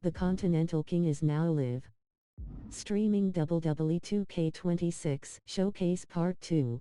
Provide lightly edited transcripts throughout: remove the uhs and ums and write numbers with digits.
The Continental King is now live. Streaming WWE 2K26 Showcase Part 2.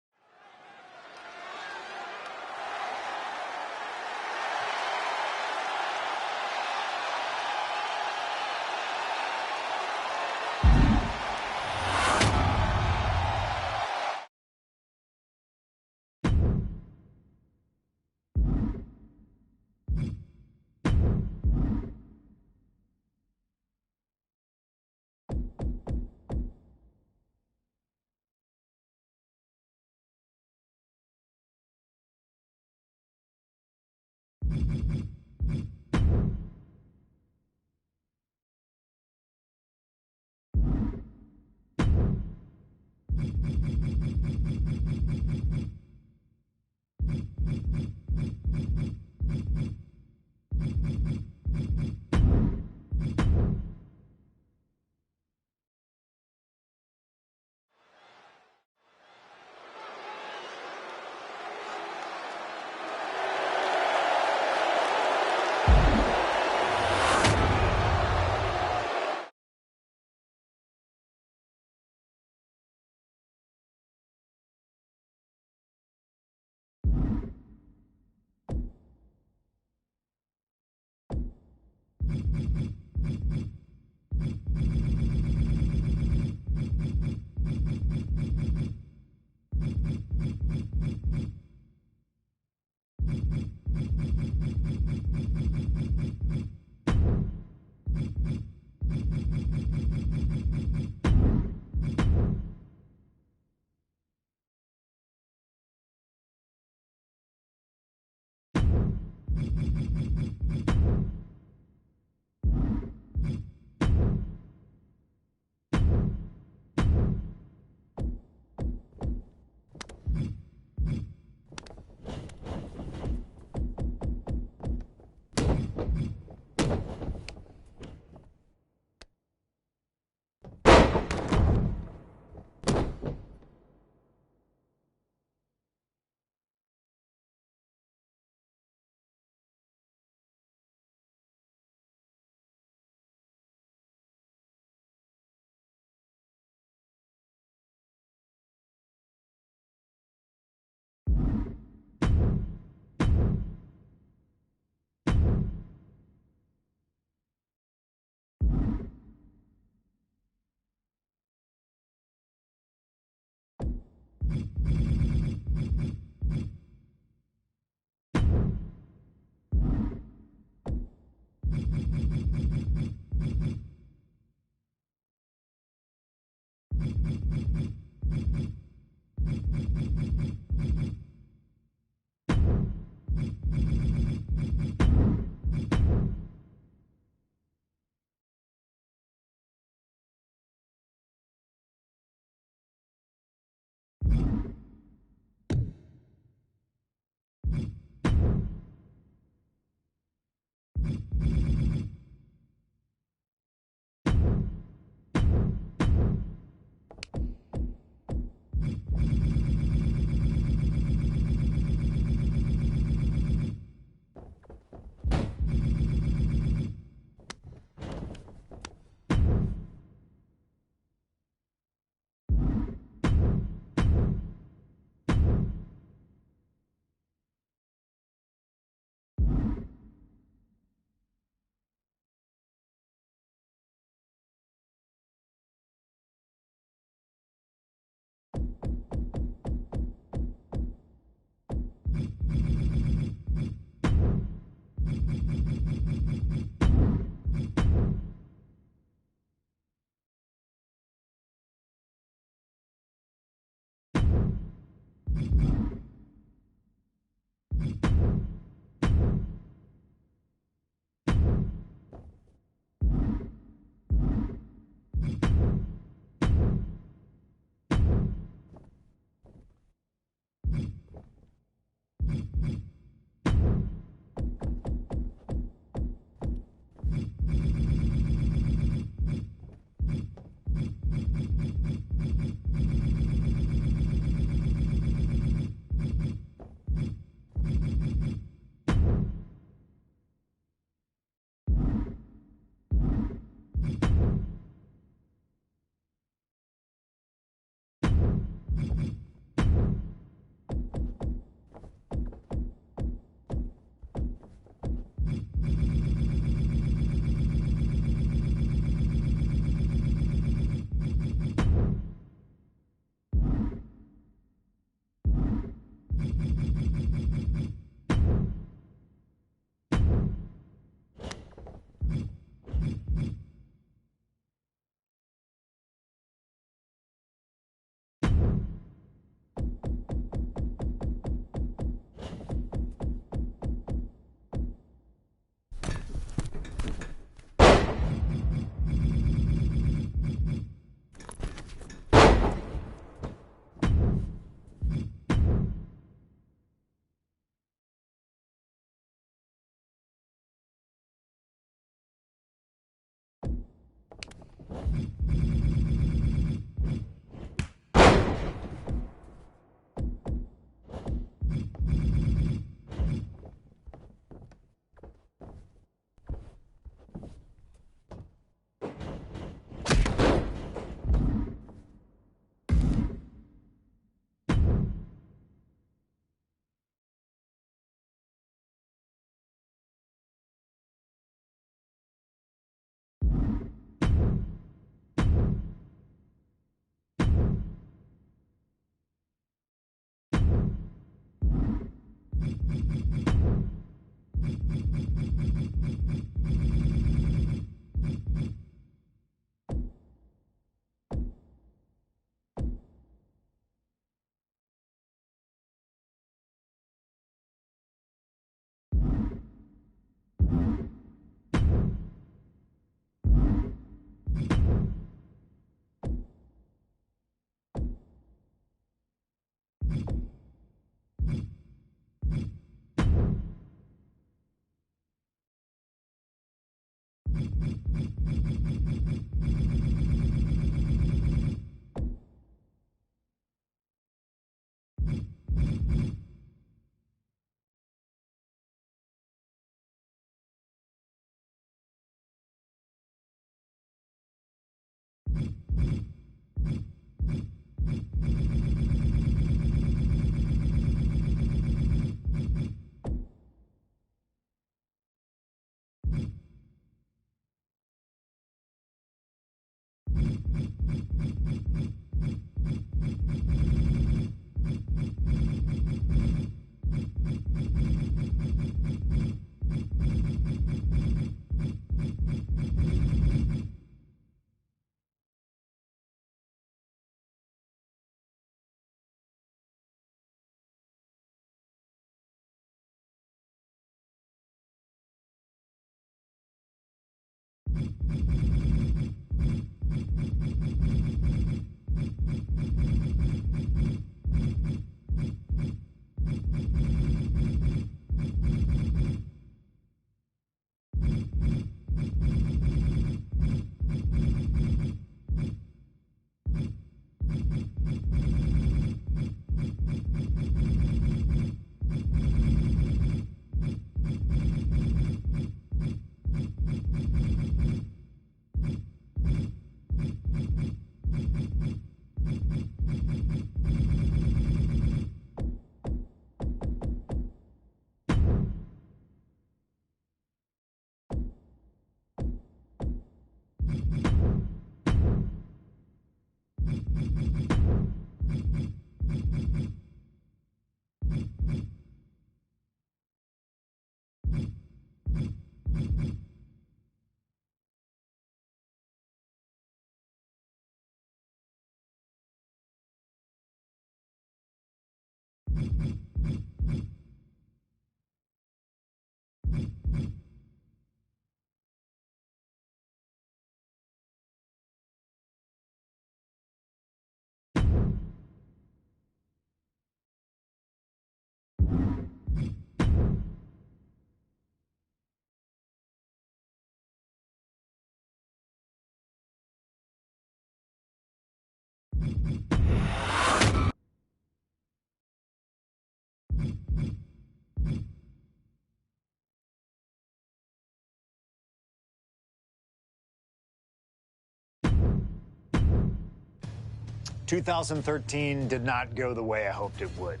2013 did not go the way I hoped it would.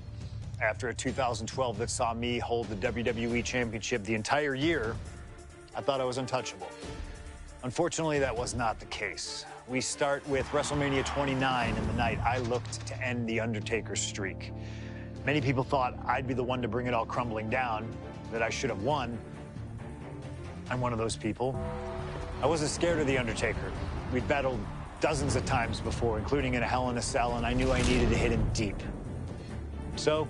After a 2012 that saw me hold the WWE Championship the entire year, I thought I was untouchable. Unfortunately, that was not the case. We start with WrestleMania 29 and the night I looked to end The Undertaker's streak. Many people thought I'd be the one to bring it all crumbling down, that I should have won. I'm one of those people. I wasn't scared of The Undertaker. We'd battled dozens of times before, including in a Hell in a Cell, and I knew I needed to hit him deep. So,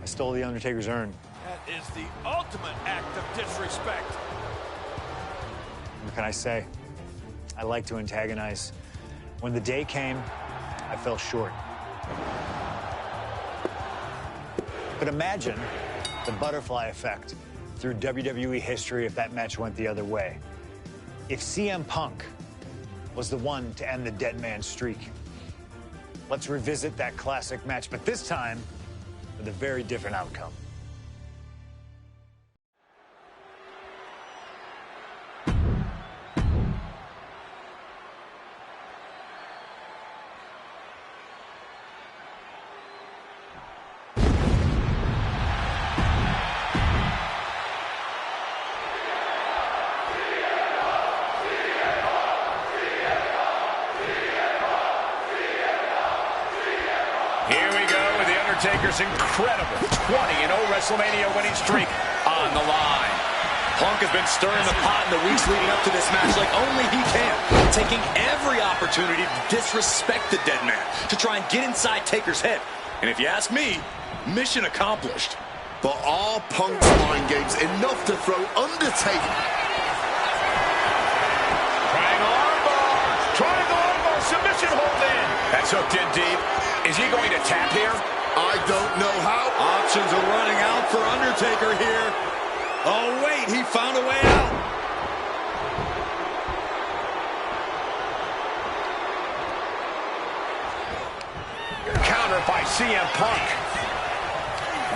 I stole The Undertaker's urn. That is the ultimate act of disrespect. What can I say? I like to antagonize. When the day came, I fell short. But imagine the butterfly effect through WWE history if that match went the other way. If CM Punk was the one to end the dead man streak. Let's revisit that classic match, but this time with a very different outcome. Undertaker's incredible 20-0 WrestleMania winning streak on the line. Punk has been stirring the pot in the weeks leading up to this match like only he can, taking every opportunity to disrespect the dead man, to try and get inside Taker's head. And if you ask me, mission accomplished. But are Punk's mind games enough to throw Undertaker? Triangle armbar, submission hold in. That's hooked in deep. Is he going to tap here? I don't know how. Options are running out for Undertaker here. Oh, wait, he found a way out. Counter by CM Punk.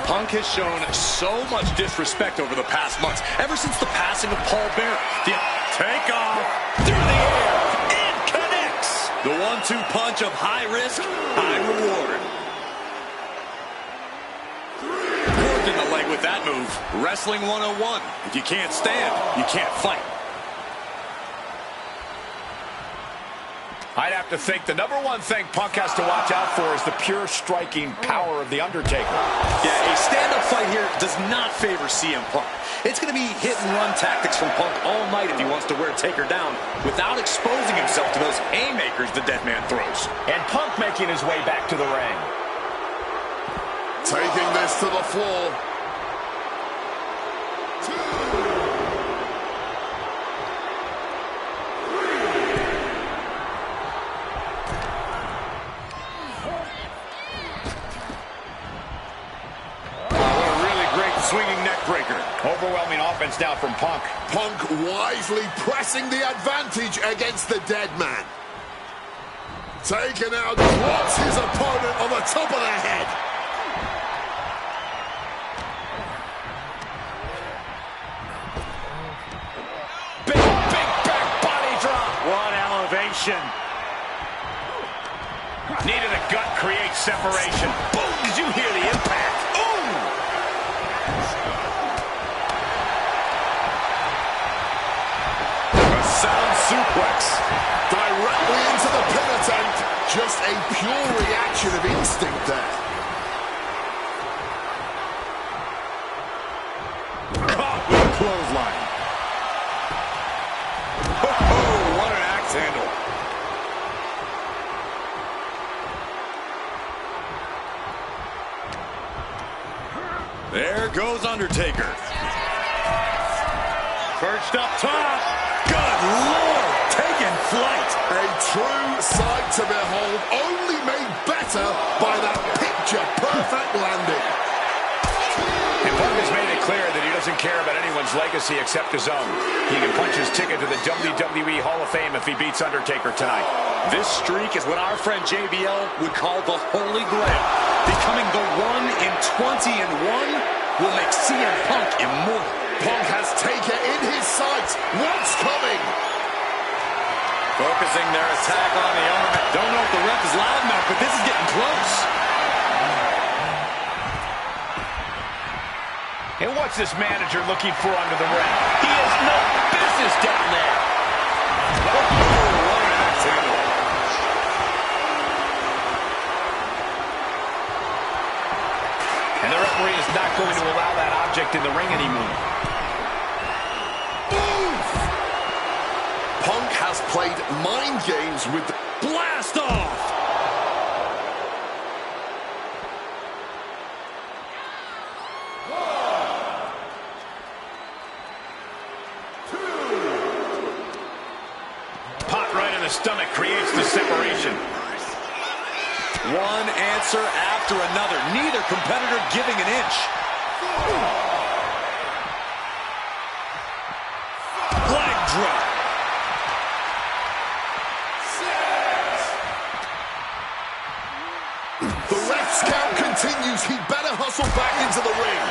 Punk has shown so much disrespect over the past months, ever since the passing of Paul Bearer. The takeoff through the air and connects. The 1-2 punch of high risk, high reward. In the leg with that move. Wrestling 101. If you can't stand, you can't fight. I'd have to think the number one thing Punk has to watch out for is the pure striking power of The Undertaker. Yeah, a stand-up fight here does not favor CM Punk. It's going to be hit-and-run tactics from Punk all night if he wants to wear Taker down without exposing himself to those haymakers the dead man throws. And Punk making his way back to the ring. Taking this to the floor. Swinging neck breaker. Overwhelming offense now from Punk. Punk wisely pressing the advantage against the dead man. Taker now drops his opponent on the top of the head. Big back body drop. What elevation. Needed a gut, create separation. Boom! Did you hear the impact? Ooh! A sound suplex. Directly into the pin attempt. Just a pure reaction of instinct there. Caught with a clothesline. Oh, what an axe handle. There goes Undertaker. Perched up top. Good Lord, taking flight. A true sight to behold, only made better by that picture-perfect landing. And Punk has made it clear that he doesn't care about anyone's legacy except his own. He can punch his ticket to the WWE Hall of Fame if he beats Undertaker tonight. This streak is what our friend JBL would call the Holy Grail. Becoming the 1 in 20-1 will make CM Punk immortal. Punk has Taker in his sights. What's coming? Focusing their attack on the arm. Don't know if the ref is loud enough, but this is getting close. And what's this manager looking for under the ring? He has no business down there. Oh, what an axe handle. And the referee is not going to allow that object in the ring anymore. Punk has played mind games with the Blast off! Pot right in the stomach creates the separation. One answer after another. Neither competitor giving an inch. Leg drop. The ref's count continues. He better hustle back into the ring.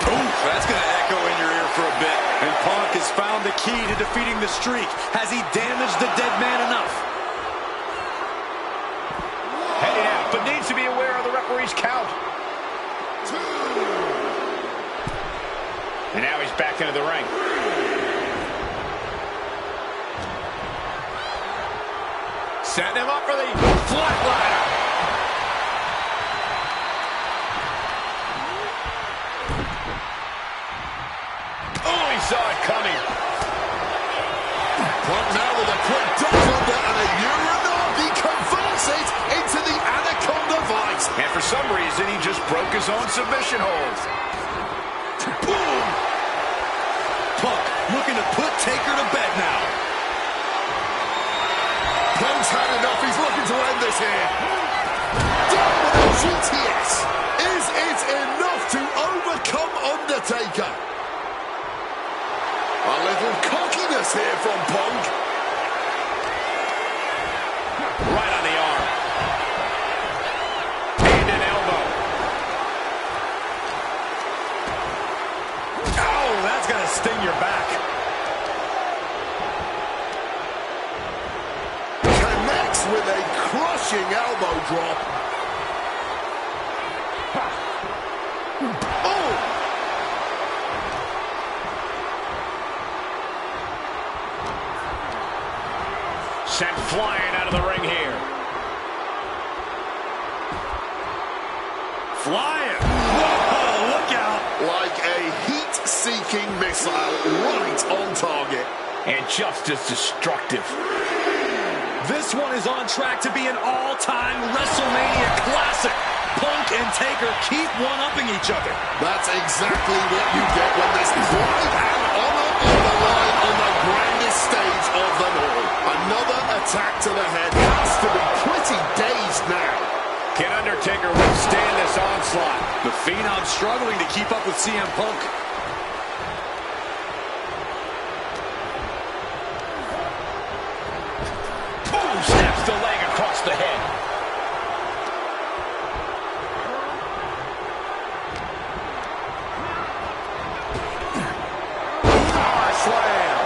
Ooh, that's going to echo in your ear for a bit. And Punk has found the key to defeating the streak. Has he damaged the dead man enough? Heading out, but needs to be aware of the referee's count. 2. And now he's back into the ring. Setting him up for the flatliner. Oh, he saw it coming. Punk now with a quick duck under and a Uranagi converts it into the Anaconda Vice. And for some reason, he just broke his own submission hold. Boom! Punk looking to put Taker to bed now. Punk's had enough. He's looking to end this here. Down with a GTS. Is it enough to overcome Undertaker? A little cockiness here from Punk. Right on the arm. And an elbow. Oh, that's going to sting your back. Connects with a crushing elbow drop. Oh! Sent flying out of the ring here. Flying. Whoa, look out. Like a heat-seeking missile right on target. And just as destructive. This one is on track to be an all-time WrestleMania classic. Punk and Taker keep one-upping each other. That's exactly what you get when there's pride and honor on the line on the grandest stage of them all. Another attack to the head has to be pretty dazed now. Can Undertaker withstand this onslaught? The Phenom struggling to keep up with CM Punk. Boom! Snaps the leg across the head. Power slam.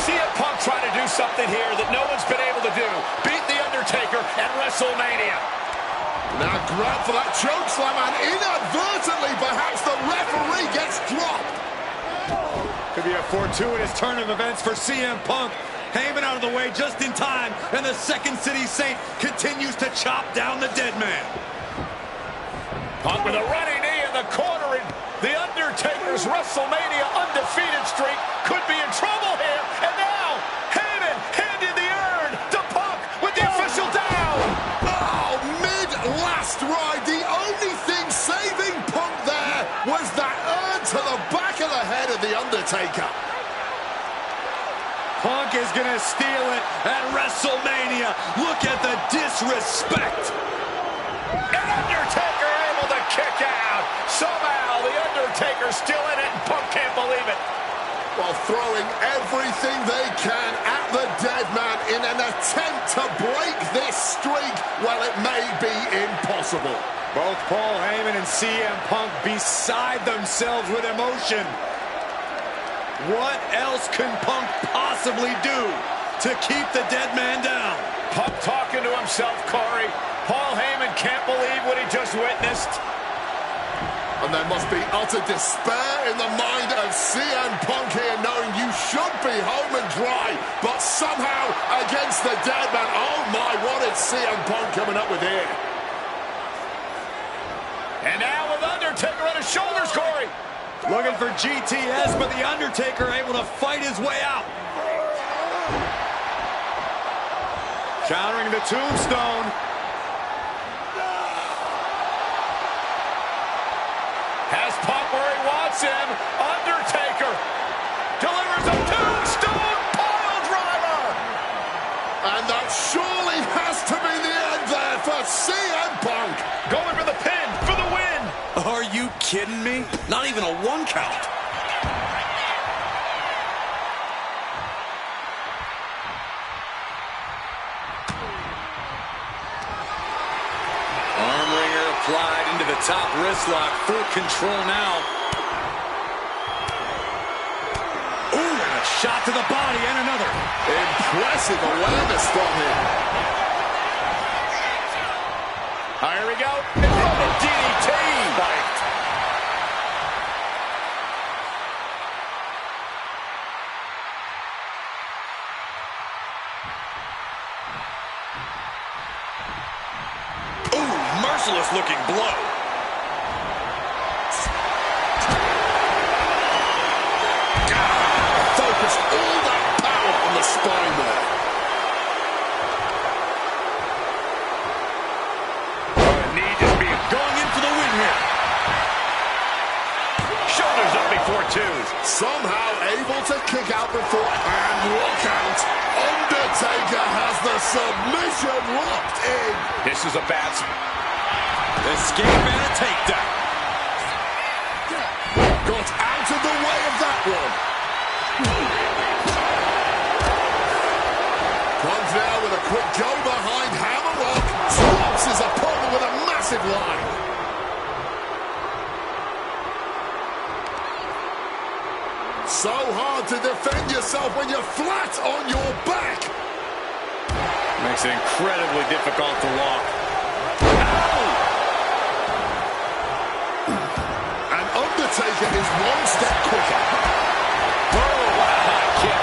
CM Punk trying to do something here that no one's been able to do. Beat The Undertaker at WrestleMania. Now grab for that chokeslam and inadvertently perhaps the referee gets dropped. Could be a fortuitous turn of events for CM Punk. Heyman out of the way just in time, and the Second City Saint continues to chop down the dead man. Punk with a running knee in the corner, and The Undertaker's WrestleMania undefeated streak could be in trouble here. And now, Heyman handed the urn to Punk with the official down. Oh, mid-last ride. The only thing saving Punk there was that urn to the back of the head of The Undertaker. Punk is going to steal it at WrestleMania. Look at the disrespect. And Undertaker able to kick out. Somehow, The Undertaker's still in it, and Punk can't believe it. While throwing everything they can at the dead man in an attempt to break this streak, well, it may be impossible. Both Paul Heyman and CM Punk beside themselves with emotion. What else can Punk possibly do to keep the dead man down? Punk talking to himself, Corey. Paul Heyman can't believe what he just witnessed. And there must be utter despair in the mind of CM Punk here, knowing you should be home and dry, but somehow against the dead man. Oh my, what is CM Punk coming up with here? And now with Undertaker on his shoulders, Corey. Looking for GTS, but The Undertaker able to fight his way out. Countering the tombstone. Has Punk where he wants him. Undertaker delivers a tombstone pile driver. And that surely has to be the end there for CM Punk. Going for the pin for the win. Are you kidding? kidding me? Not even a 1 count. Arm wringer applied into the top wrist lock. Full control now. Ooh, and a shot to the body and another. Impressive awareness from him. Here we go. And the DDT. Merciless looking blow. Focused all that power on the spine there. Knee just being going in for the win here. Shoulders up before 2. Somehow able to kick out before and look out. Undertaker has the submission locked in. This is a bad escape and a takedown. Got out of the way of that one. Comes now with a quick go behind hammerlock. Slaps his opponent with a massive line. So hard to defend yourself when you're flat on your back. Makes it incredibly difficult to walk. And Undertaker is 1 step quicker. Oh, what a high kick.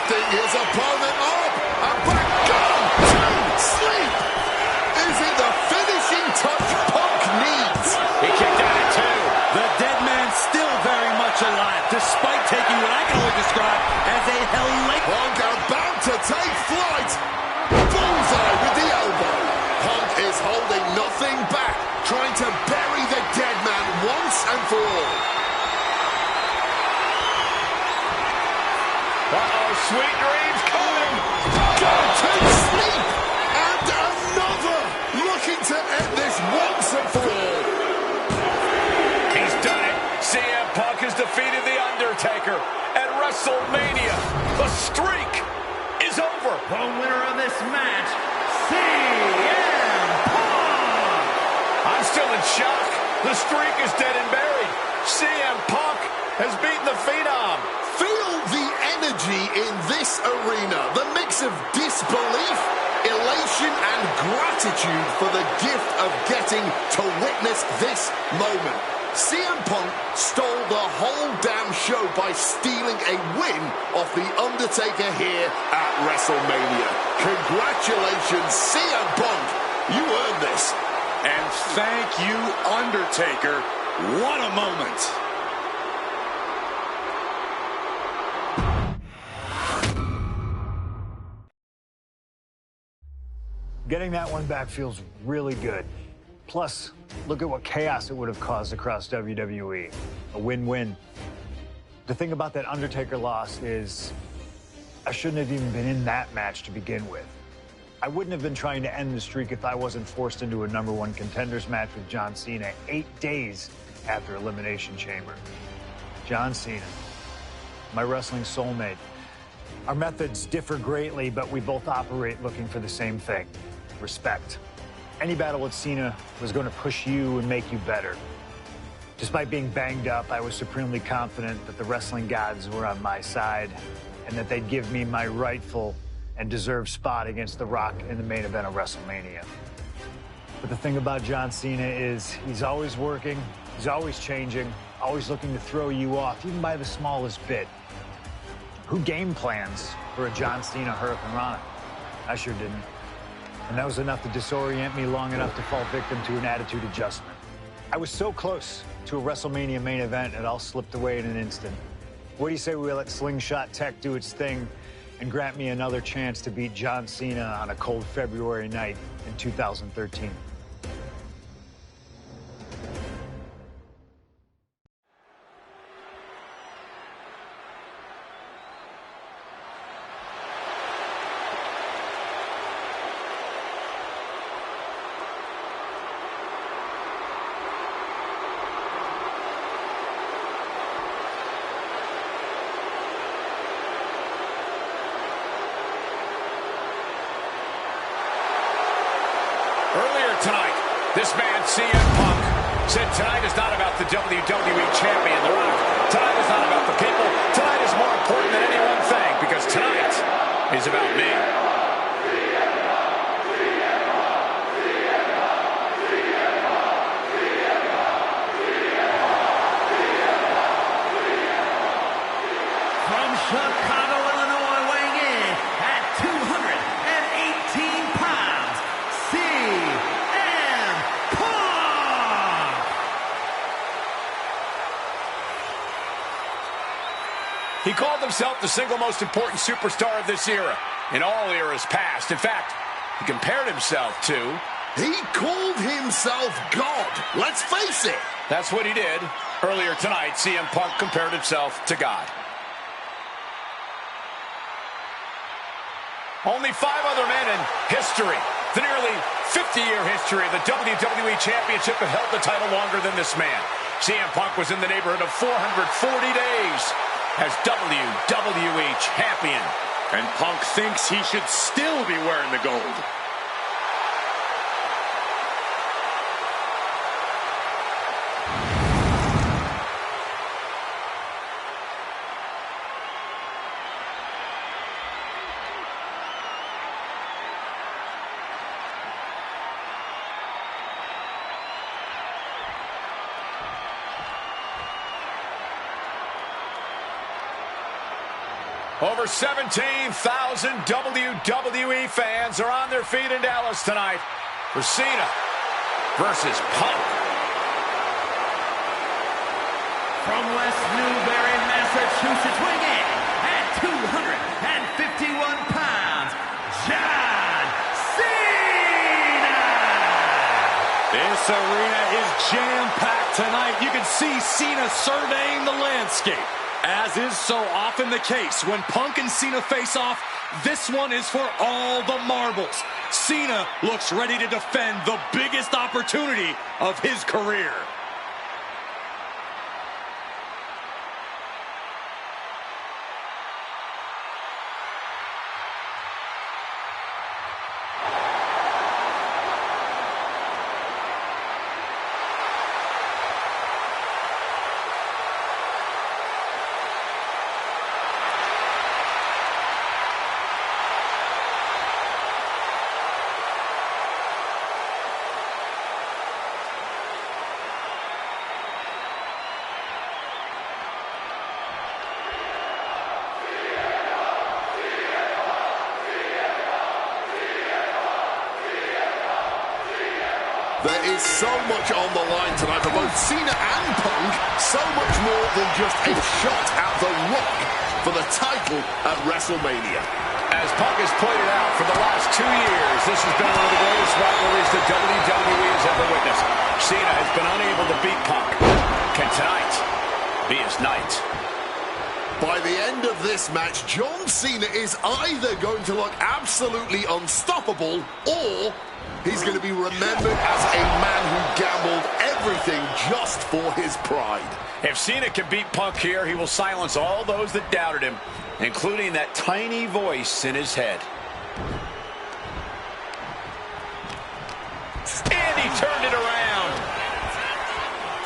His opponent up, and back gone to sleep. Is it the finishing touch Punk needs? He kicked out at 2. The dead man's still very much alive, despite taking what I can only describe as a hellacious. Punk about to take flight. Bullseye with the elbow. Punk is holding nothing back, trying to bury the dead man once and for all. Uh-oh, sweet dreams coming. Go to sleep. And another. Looking to end this once and for all. He's done it. CM Punk has defeated The Undertaker at WrestleMania. The streak is over. The winner of this match, CM Punk. I'm still in shock. The streak is dead and buried. CM Punk has beaten the Phenom. Feel the energy in this arena. The mix of disbelief, elation, and gratitude for the gift of getting to witness this moment. CM Punk stole the whole damn show by stealing a win off The Undertaker here at WrestleMania. Congratulations, CM Punk. You earned this. And thank you, Undertaker. What a moment. Getting that one back feels really good. Plus, look at what chaos it would have caused across WWE. A win-win. The thing about that Undertaker loss is I shouldn't have even been in that match to begin with. I wouldn't have been trying to end the streak if I wasn't forced into a #1 contenders match with John Cena 8 days after Elimination Chamber. John Cena, my wrestling soulmate. Our methods differ greatly, but we both operate looking for the same thing: respect. Any battle with Cena was going to push you and make you better. Despite being banged up, I was supremely confident that the wrestling gods were on my side and that they'd give me my rightful and deserved spot against The Rock in the main event of WrestleMania. But the thing about John Cena is he's always working, he's always changing, always looking to throw you off, even by the smallest bit. Who game plans for a John Cena Hurricane Rana? I sure didn't. And that was enough to disorient me long enough to fall victim to an attitude adjustment. I was so close to a WrestleMania main event, it all slipped away in an instant. What do you say we let Slingshot Tech do its thing and grant me another chance to beat John Cena on a cold February night in 2013? tonight. This man, CM Punk, said tonight is not about the WWE Champion, The Rock. Tonight is not about the people. Tonight is more important than any one thing, because tonight is about me. From Chicago, Illinois, weighing in at 218 pounds, CM Punk! He called himself the single most important superstar of this era, in all eras past. In fact, he compared himself to... He called himself God. Let's face it. That's what he did. Earlier tonight, CM Punk compared himself to God. Only 5 other men in history, the nearly 50-year history of the WWE Championship, have held the title longer than this man. CM Punk was in the neighborhood of 440 days as WWE Champion. And Punk thinks he should still be wearing the gold. Over 17,000 WWE fans are on their feet in Dallas tonight for Cena versus Punk. From West Newbury, Massachusetts, weighing in at 251 pounds, John Cena! This arena is jam-packed tonight. You can see Cena surveying the landscape. As is so often the case, when Punk and Cena face off, this one is for all the marbles. Cena looks ready to defend the biggest opportunity of his career. There is so much on the line tonight for both Cena and Punk. So much more than just a shot at The Rock for the title at WrestleMania. As Punk has pointed out, for the last 2 years, this has been one of the greatest rivalries the WWE has ever witnessed. Cena has been unable to beat Punk. Can tonight be his night? By the end of this match, John Cena is either going to look absolutely unstoppable, or he's going to be remembered as a man who gambled everything just for his pride. If Cena can beat Punk here, he will silence all those that doubted him, including that tiny voice in his head. And he turned it around.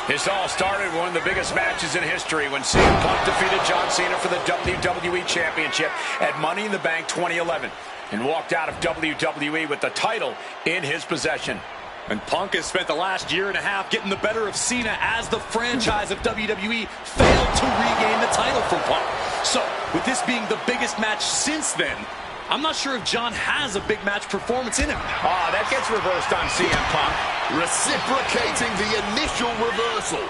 This all started with one of the biggest matches in history when CM Punk defeated John Cena for the WWE Championship at Money in the Bank 2011 and walked out of WWE with the title in his possession. And Punk has spent the last year and a half getting the better of Cena as the franchise of WWE failed to regain the title from Punk. So, with this being the biggest match since then, I'm not sure if John has a big match performance in him. That gets reversed on CM Punk. Reciprocating the initial reversal.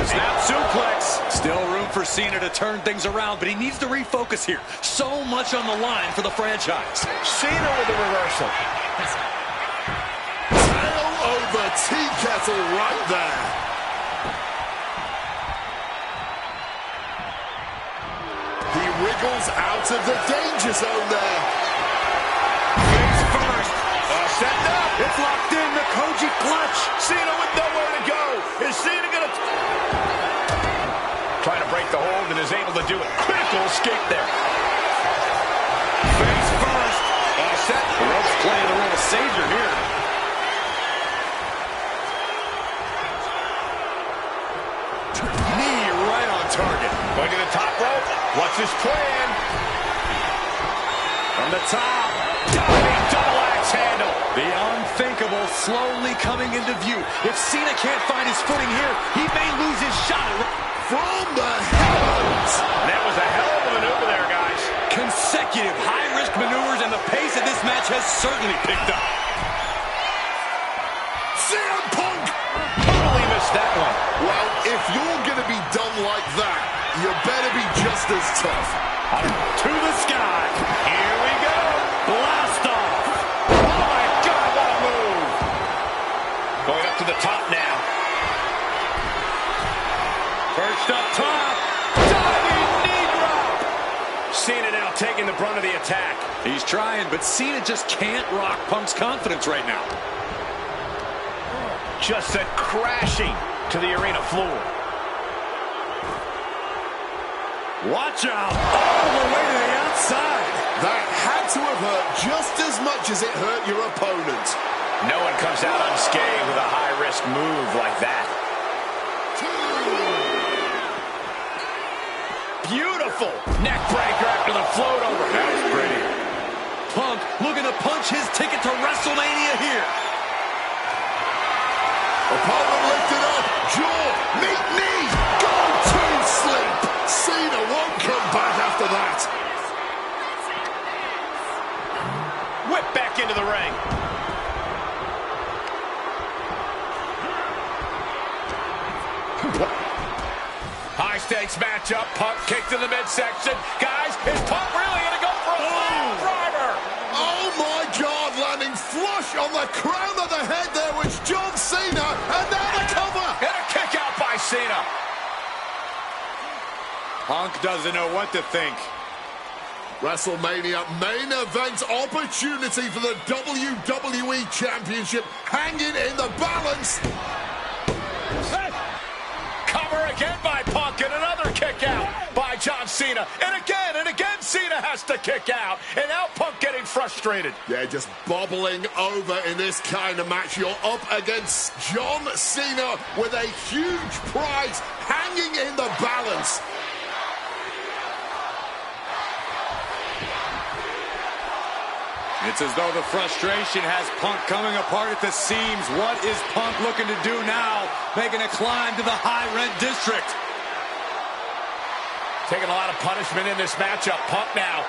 Snap suplex. Still room for Cena to turn things around, but he needs to refocus here. So much on the line for the franchise. Cena with the reversal. Tail over tea kettle right there. He wriggles out of the danger zone there. Face first. Set up. It's locked in, the Koji clutch. Cena with nowhere to go. Is Cena going to... Trying to break the hold and is able to do it. Critical escape there. Face first. Set. The rope's playing the role of Savior here. target. Going to the top rope. What's his plan? From the top. Diving double axe handle. The unthinkable slowly coming into view. If Cena can't find his footing here, he may lose his shot. From the heavens. That was a hell of a maneuver there, guys. Consecutive high-risk maneuvers, and the pace of this match has certainly picked up. CM Punk! Totally missed that one. Well, if you're going to be done like that, you better be just as tough. To the sky. Here we go. Blast off. Oh, my God, what a move. Going up to the top now. First up top. Diving knee drop. Cena now taking the brunt of the attack. He's trying, but Cena just can't rock Punk's confidence right now. Just sent crashing to the arena floor. Watch out. All the way to the outside. That had to have hurt just as much as it hurt your opponent. No one comes out unscathed with a high-risk move like that. Beautiful neck breaker after the float over. That was pretty. Punk looking to punch his ticket to WrestleMania here. Opponent lifted up. Jaw. Meet knee. Go to sleep. Cena won't come back after that. Whip back into the ring. High-stakes matchup. Punk kick to the midsection. Guys, is Punk really going to go for a fire driver? Oh, my God. Landing flush on the crown of the head there was John Cena. And now the cover. And a kick out by Cena. Punk doesn't know what to think. WrestleMania main event opportunity for the WWE Championship hanging in the balance. Cover again by Punk and another kick out by John Cena. And again Cena has to kick out. And now Punk getting frustrated. Yeah, just bobbling over in this kind of match. You're up against John Cena with a huge prize hanging in the balance. It's as though the frustration has Punk coming apart at the seams. What is Punk looking to do now? Making a climb to the high-rent district. Taking a lot of punishment in this matchup. Punk now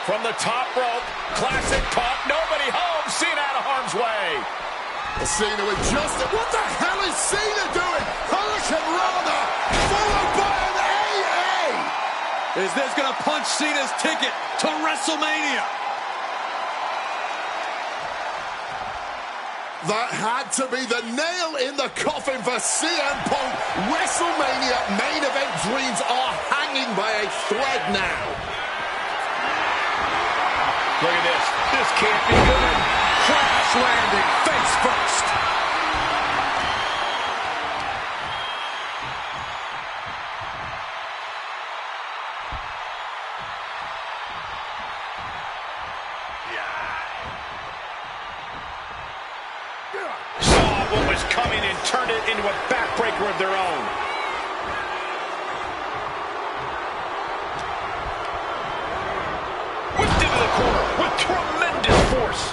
from the top rope. Classic Punk. Nobody home. Cena out of harm's way. Cena with Justin. What the hell is Cena doing? Hurricane Rana followed by an AA. Is this going to punch Cena's ticket to WrestleMania? That had to be the nail in the coffin for CM Punk. WrestleMania main event dreams are hanging by a thread now. Look at this. This can't be good. Crash landing face first. Saw what was coming and turned it into a backbreaker of their own. Whipped into the corner with tremendous force.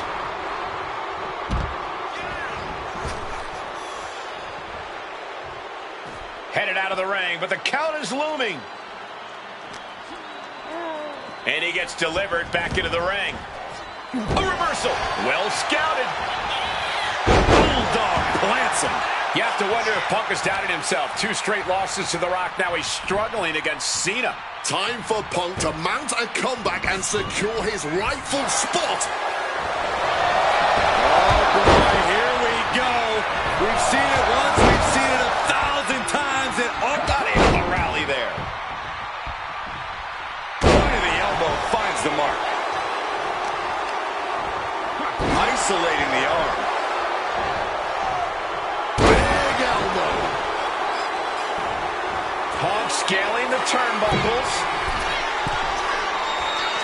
Headed out of the ring, but the count is looming. And he gets delivered back into the ring. A reversal. Well scouted. Bulldog plants him. You have to wonder if Punk has doubted himself. 2 straight losses to The Rock. Now he's struggling against Cena. Time for Punk to mount a comeback and secure his rightful spot. Oh, boy, here we go. We've seen it once. We've seen it 1,000 times. And Not able to rally there. point of the elbow finds the mark. Isolating the arm. Big elbow. Punk scaling the turnbuckles.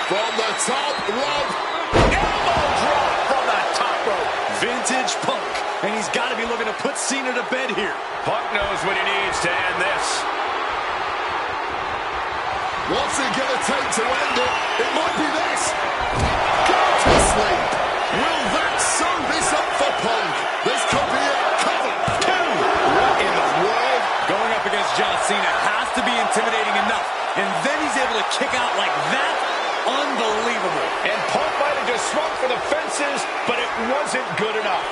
From the top rope. Elbow drop from the top rope. Vintage Punk. And he's got to be looking to put Cena to bed here. Punk knows what he needs to end this. What's it going to take to end it? It might be this. Go to sleep. Will that sew this up for Punk? This could be a cover. What in the world? Going up against John Cena has to be intimidating enough. And then he's able to kick out like that. Unbelievable. And Punk might have just swung for the fences, but it wasn't good enough.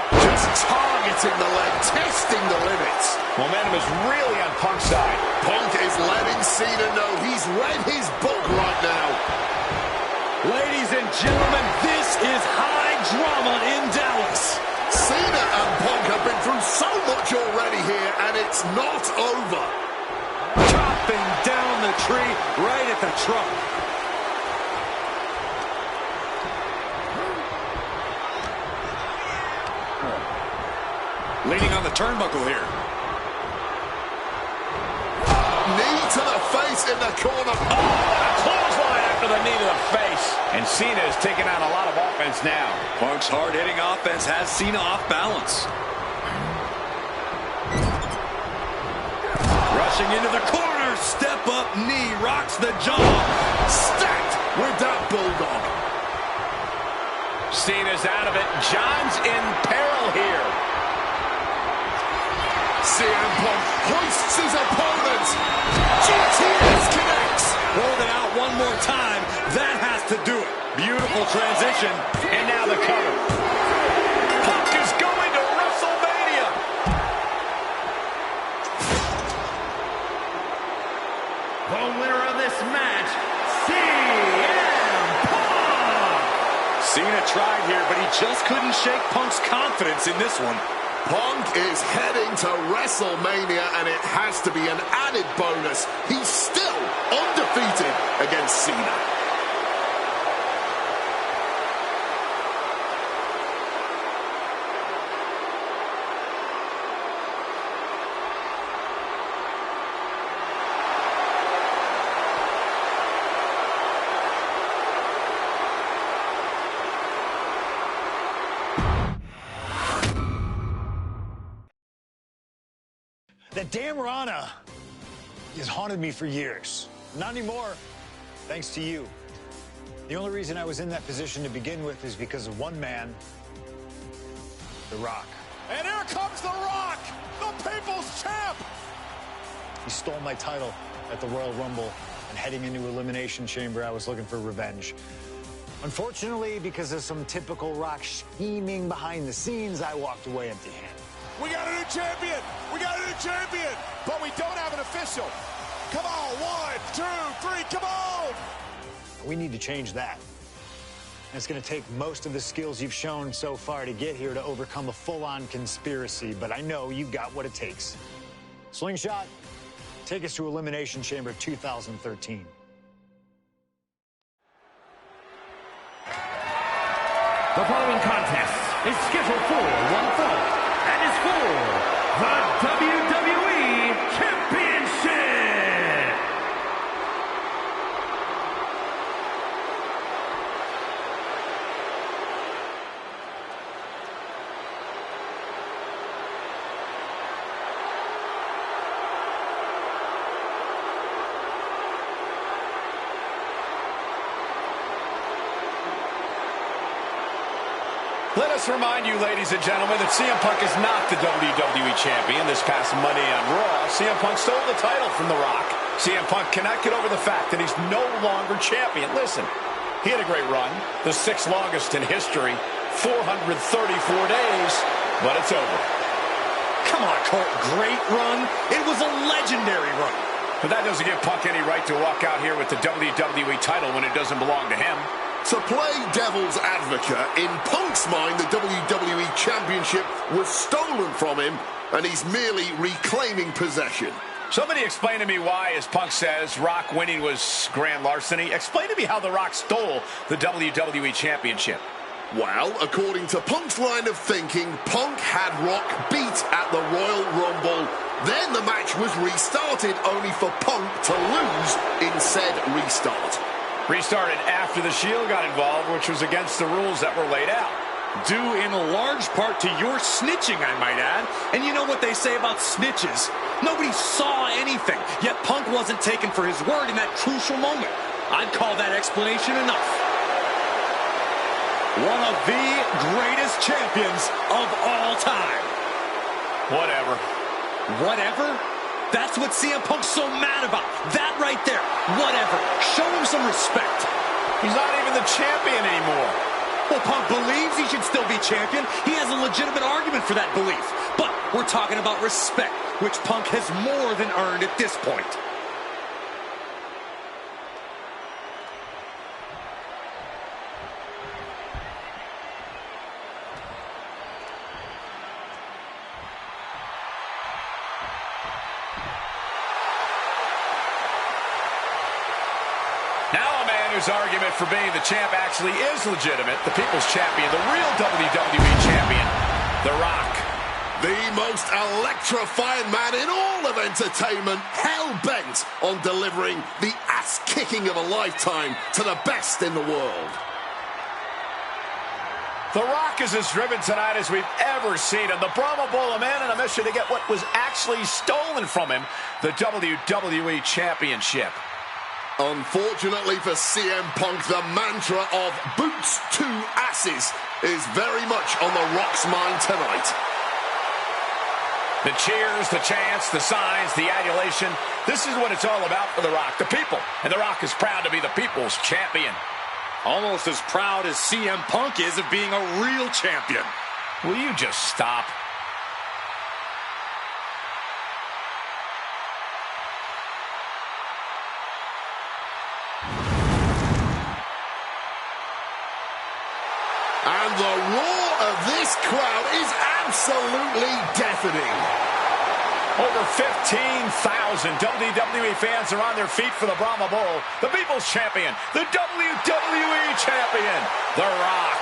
Just targeting the leg, testing the limits. Momentum is really on Punk's side. Punk is letting Cena know he's read his book right now. Ladies and gentlemen, this is high drama in Dallas. Cena and Punk have been through so much already here, and it's not over. Chopping down the tree right at the trunk. Leaning on the turnbuckle here. Knee to the face in the corner. Oh, a clothesline after the knee to the face. And Cena is taking on a lot of offense now. Punk's hard-hitting offense has Cena off balance. Rushing into the corner. Step-up knee rocks the jaw. Stacked with that bulldog. Cena's out of it. John's in peril here. CM Punk hoists his opponent. GTS connects. Holding out one more time. That has to do it. Beautiful transition. And now the cover. Punk is going to WrestleMania. The winner of this match, CM Punk. Cena tried here, but he just couldn't shake Punk's confidence in this one. Punk is heading to WrestleMania, and it has to be an added bonus. He's still undefeated against Cena. That damn Rana has haunted me for years. Not anymore, thanks to you. The only reason I was in that position to begin with is because of one man, The Rock. And here comes The Rock, the People's Champ. He stole my title at the Royal Rumble, and heading into Elimination Chamber, I was looking for revenge. Unfortunately, because of some typical Rock scheming behind the scenes, I walked away empty-handed. We got a new champion. We got a new champion. But we don't have an official. Come on, 1, 2, 3, come on. We need to change that. And it's going to take most of the skills you've shown so far to get here to overcome a full-on conspiracy, but I know you've got what it takes. Slingshot, take us to Elimination Chamber 2013. The following contest is scheduled for one fall and is for the WWE Championship. Let us remind you, ladies and gentlemen, that CM Punk is not the WWE Champion. This past Monday on Raw, CM Punk stole the title from The Rock. CM Punk cannot get over the fact that he's no longer champion. Listen, he had a great run, the 6th longest in history, 434 days, but it's over. Come on, Colt, great run. It was a legendary run. But that doesn't give Punk any right to walk out here with the WWE title when it doesn't belong to him. To play devil's advocate, in Punk's mind, the WWE Championship was stolen from him, and he's merely reclaiming possession. Somebody explain to me why, as Punk says, Rock winning was grand larceny. Explain to me how The Rock stole the WWE Championship. Well, according to Punk's line of thinking, Punk had Rock beat at the Royal Rumble. Then the match was restarted, only for Punk to lose in said restart. Restarted after the Shield got involved, which was against the rules that were laid out. Due in large part to your snitching, I might add. And you know what they say about snitches. Nobody saw anything, yet Punk wasn't taken for his word in that crucial moment. I'd call that explanation enough. One of the greatest champions of all time. Whatever. Whatever? That's what CM Punk's so mad about. That right there. Whatever. Show him some respect. He's not even the champion anymore. Well, Punk believes he should still be champion. He has a legitimate argument for that belief. But we're talking about respect, which Punk has more than earned at this point. Now a man whose argument for being the champ actually is legitimate. The People's Champion, the real WWE Champion, The Rock. The most electrifying man in all of entertainment, hell-bent on delivering the ass-kicking of a lifetime to the best in the world. The Rock is as driven tonight as we've ever seen him. The Brahma Bull, a man on a mission to get what was actually stolen from him, the WWE Championship. Unfortunately for CM Punk, the mantra of boots to asses is very much on The Rock's mind tonight. The cheers, the chants, the signs, the adulation. This is what it's all about for The Rock, the people. And The Rock is proud to be the people's champion. Almost as proud as CM Punk is of being a real champion. Will you just stop? And the roar of this crowd is absolutely deafening. Over 15,000 WWE fans are on their feet for the Brahma Bull, the People's Champion, the WWE Champion, The Rock.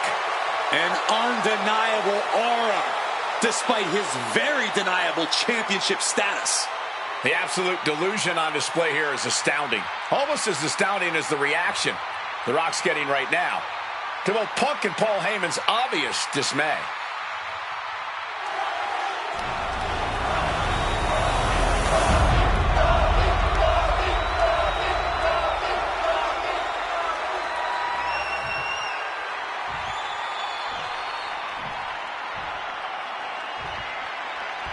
An undeniable aura, despite his very deniable championship status. The absolute delusion on display here is astounding. Almost as astounding as the reaction The Rock's getting right now to both Punk and Paul Heyman's obvious dismay.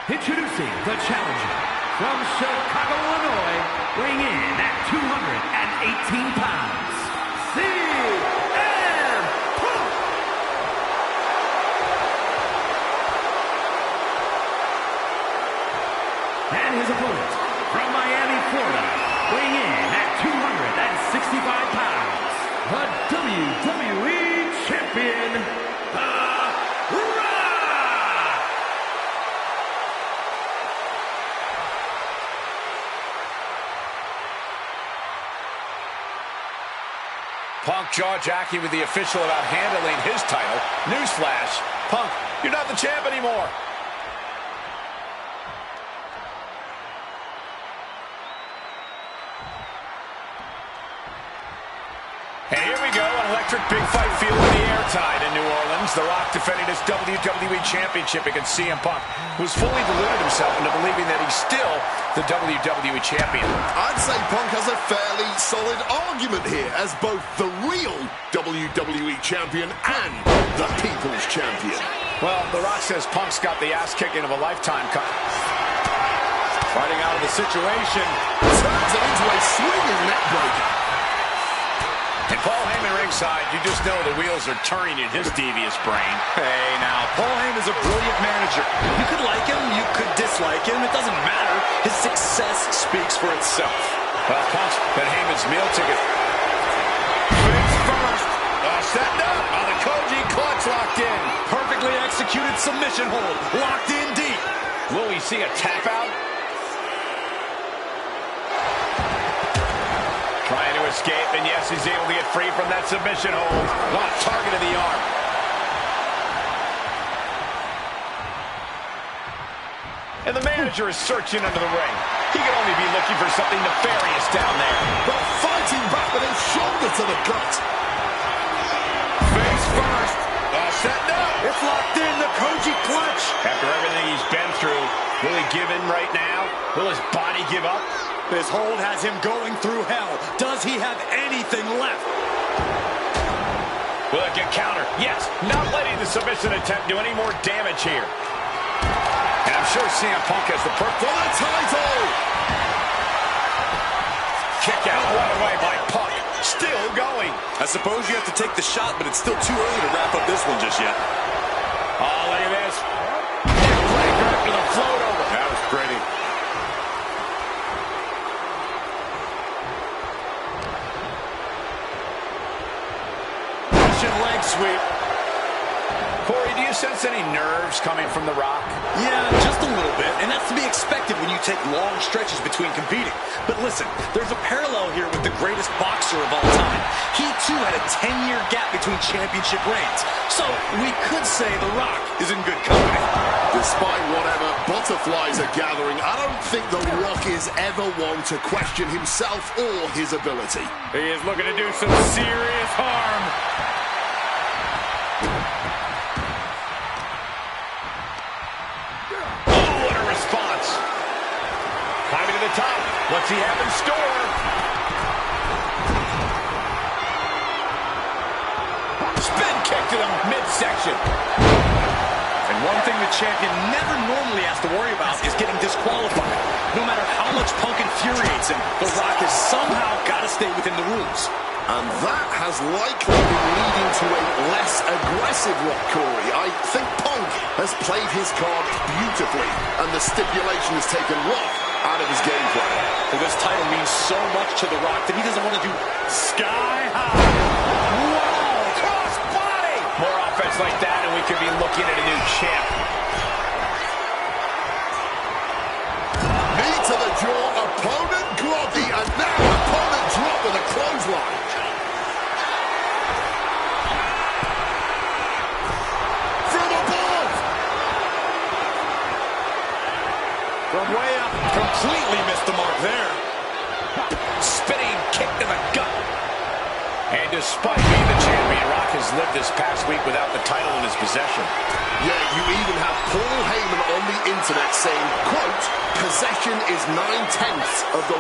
Introducing the challenger from Chicago, Illinois, weighing in at 218 pounds, CM Punk. And his opponent from Miami, Florida, weighing in at 265 pounds, the WWE Champion, The Rock. Punk jaw-jacking with the official about handling his title. Newsflash, Punk, you're not the champ anymore. And here we go, an electric big fight field in the air tide in New Orleans. The Rock defending his WWE Championship against CM Punk, who's fully deluded himself into believing that he's still the WWE Champion. I'd say Punk has a fairly solid argument here as both the real WWE Champion and the People's Champion. Well, The Rock says Punk's got the ass-kicking of a lifetime. Fighting out of the situation. Turns it into a swinging neckbreaker. And Paul Heyman ringside, you just know the wheels are turning in his devious brain. Hey, now, Paul Heyman's a brilliant manager. You could like him, you could dislike him. It doesn't matter. His success speaks for itself. Well, Punk's been Heyman's meal ticket. Face first. Setting up on the Koji clutch locked in. Perfectly executed submission hold. Locked in deep. Will we see a tap out? Trying to escape, and yes, he's able to get free from that submission hold. What a target of the arm. And the manager is searching under the ring. He could only be looking for something nefarious down there. But fighting back with his shoulder to the gut. Face first. Setting up. It's locked in, the Koji clutch. After everything he's been through, will he give in right now? Will his body give up? This hold has him going through hell. Does he have anything left? Will it get countered? Yes, not letting the submission attempt do any more damage here. And I'm sure CM Punk has the perk for the title. Kick out right away by Punk. Still going. I suppose you have to take the shot, but it's still too early to wrap up this one just yet. Oh, look at this. Breaker after the float over. That was pretty. Russian leg sweep. Corey, do you sense any nerves coming from The Rock? Yeah, just a little bit, and that's to be expected when you take long stretches between competing. But listen, there's a parallel here with the greatest boxer of all time. He, too, had a 10-year gap between championship reigns. So we could say The Rock is in good company. Despite whatever butterflies are gathering, I don't think The Rock is ever one to question himself or his ability. He is looking to do some serious harm. Climbing to the top. What's he have in store? Spin kick to the midsection. And one thing the champion never normally has to worry about is getting disqualified. No matter how much Punk infuriates him, The Rock has somehow got to stay within the rules. And that has likely been leading to a less aggressive Rock, Corey. I think Punk has played his card beautifully, and the stipulation has taken Rock out of his game plan. Well, this title means so much to The Rock that he doesn't want to do Sky high. Wow, cross body. More offense like that, and we could be looking at a new champ. Knee to the jaw, opponent groggy, and now opponent drop with a clothesline. From above. from way up. Completely missed the mark there. Spinning kick to the gut. And despite being the champion, Rock has lived this past week without the title in his possession. Yeah, you even have Paul Heyman on the internet saying, quote, possession is 9/10 of the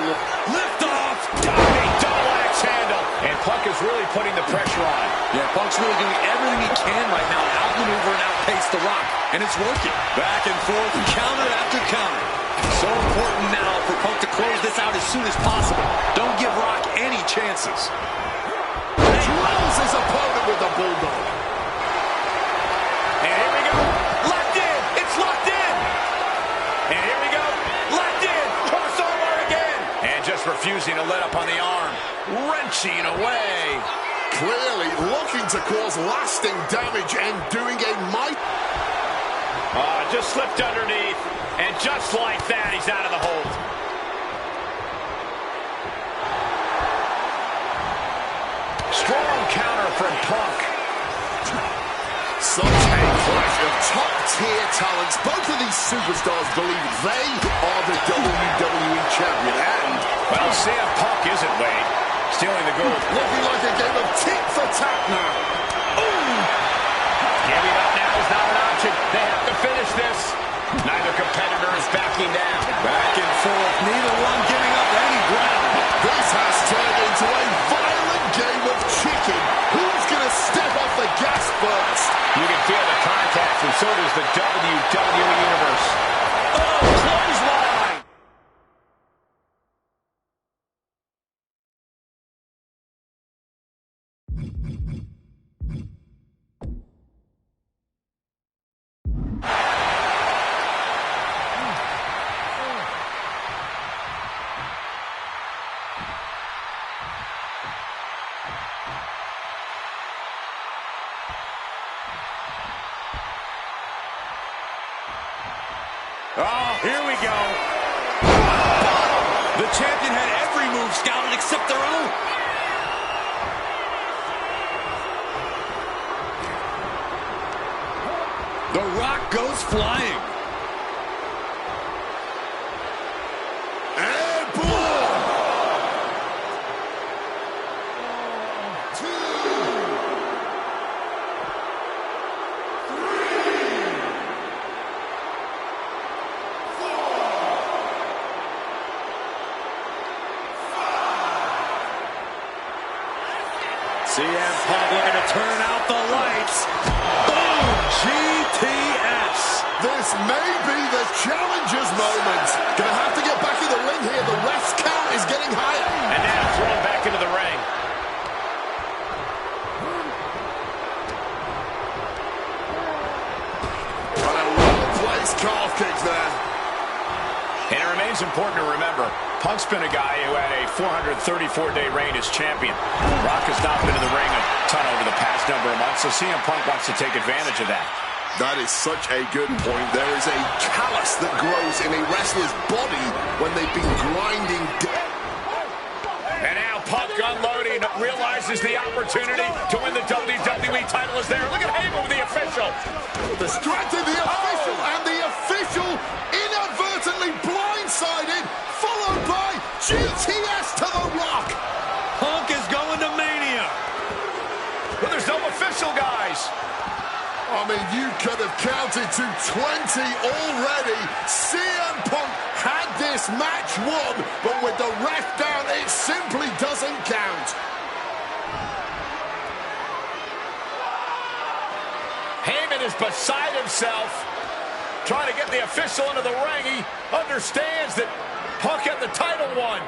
lift off. Diving double axe handle. And Punk is really putting the pressure on. Yeah, Punk's really doing everything he can right now to outmaneuver and outpace The Rock. And it's working. Back and forth, counter after counter. So important now for Punk to close this out as soon as possible. Don't give Rock any chances. Drills his opponent with the bulldog. And here we go. Locked in. It's locked in. And here we go. Locked in. Crossover again. And just refusing to let up on the arm. Wrenching away. Clearly looking to cause lasting damage and doing a might. Just slipped underneath. And just like that, he's out of the hold. Strong counter from Punk. Such a clash of top-tier talents. Both of these superstars believe they are the WWE champion. And, well, CM Punk isn't, Wade. Stealing the gold. Looking like a game of tit-for-tat now. Ooh! Giving up now is not an option. They have to finish this. Neither competitor is backing down. Back and forth, neither one giving up any ground. This has turned into a violent game of chicken. Who's going to step off the gas first? You can feel the contact, and so does the WWE Universe. Oh, clothesline! Oh, here we go. The champion had every move scouted except their own. The Rock goes flying. And boom! 2, 3. CM Punk looking to turn out the lights. Boom! GTS. This may be the challenger's moment. Gonna have to get back in the ring here. The ref's count is getting higher. And now thrown back into the ring. And a well-placed calf kick there. And it remains important to remember, Punk's been a guy who had a 434-day reign as champion. Rock has not been in the ring a ton over the past number of months, so CM Punk wants to take advantage of that. That is such a good point. There is a callus that grows in a wrestler's body when they've been grinding. And now Punk unloading, realizes the opportunity to win the WWE title is there. Look at Heyman with the official. Distracted the official, and the official inadvertently blindsided, followed by GTS to the Rock. Punk is going to Mania. But there's no official, guys. I mean, you could have counted to 20 already. CM Punk had this match won, but with the ref down, it simply doesn't count. Heyman is beside himself, trying to get the official into the ring. He understands that Punk had the title won.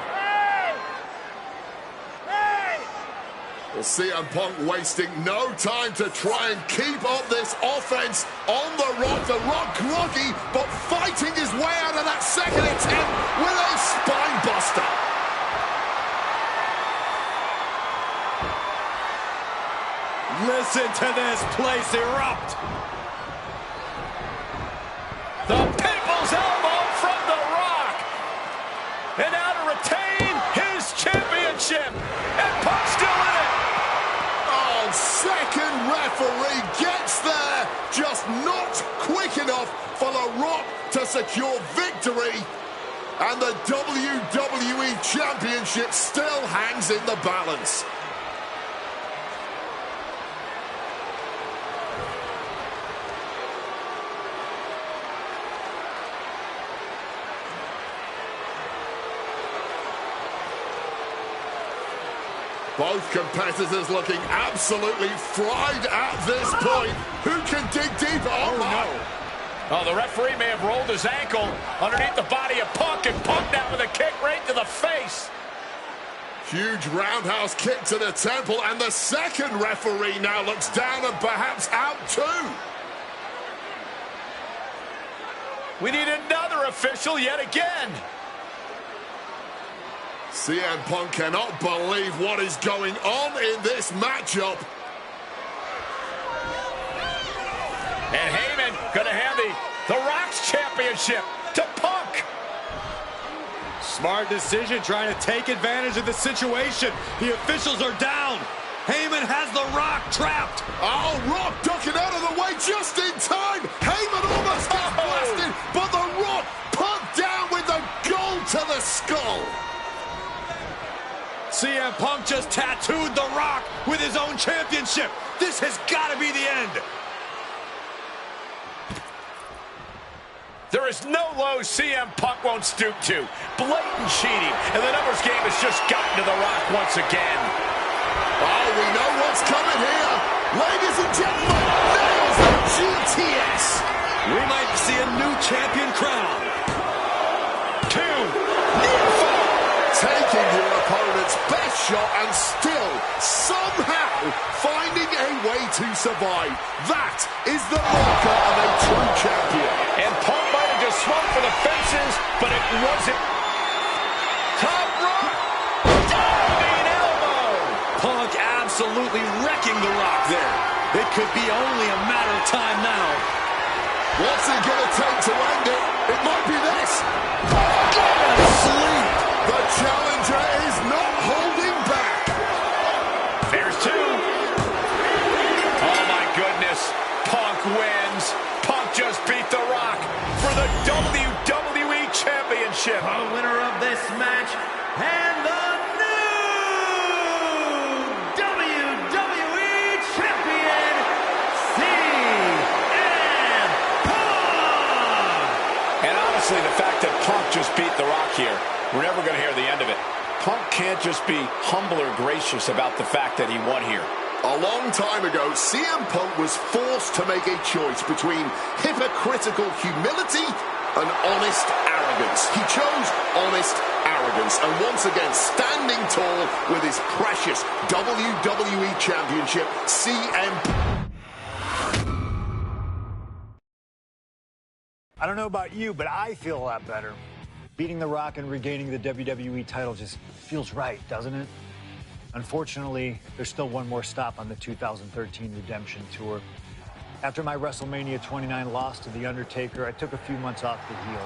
Well, CM Punk wasting no time to try and keep up this offense on the Rock. The Rock groggy, but fighting his way out of that second attempt with a spine buster. Listen to this place erupt. The people's elbow from the Rock. And now to retain his championship. And Punk's still in it. Oh, second referee gets there, just not quick enough for the Rock to secure victory. And the WWE Championship still hangs in the balance. Both competitors looking absolutely fried at this point. Who can dig deeper? Oh, no. Oh, the referee may have rolled his ankle underneath the body of Punk, and Punk down with a kick right to the face. Huge roundhouse kick to the temple, and the second referee now looks down and perhaps out too. We need another official yet again. CM Punk cannot believe what is going on in this matchup. And Heyman gonna hand the Rock's championship to Punk. Smart decision, trying to take advantage of the situation. The officials are down. Heyman has the Rock trapped. Oh, Rock ducking out of the way just in time. Heyman almost got blasted, but the Rock put down with the goal to the skull. CM Punk just tattooed the Rock with his own championship. This has got to be the end. There is no low CM Punk won't stoop to. Blatant cheating, and the numbers game has just gotten to the Rock once again. Oh, we know what's coming here. Ladies and gentlemen, nails the GTS. We might see a new champion crown. 2, near fall. Taking your opponent's best shot and still somehow finding a way to survive. That is the marker of a true champion. And Punk might have just swung for the fences, but it wasn't. Top rope. Diving elbow. Punk absolutely wrecking the Rock there. It could be only a matter of time now. What's it gonna take to end it? It might be this. Go to sleep. The challenger is not holding back. There's 2. Oh my goodness. Punk wins. Punk just beat the Rock for the WWE Championship. The winner of this match and the new WWE Champion, CM Punk. And honestly, the fact that Punk just beat the Rock here, we're never going to hear the end of it. Punk can't just be humble or gracious about the fact that he won here. A long time ago, CM Punk was forced to make a choice between hypocritical humility and honest arrogance. He chose honest arrogance, and once again, standing tall with his precious WWE Championship, CM Punk. I don't know about you, but I feel a lot better. Beating The Rock and regaining the WWE title just feels right, doesn't it? Unfortunately, there's still one more stop on the 2013 Redemption Tour. After my WrestleMania 29 loss to The Undertaker, I took a few months off the heel.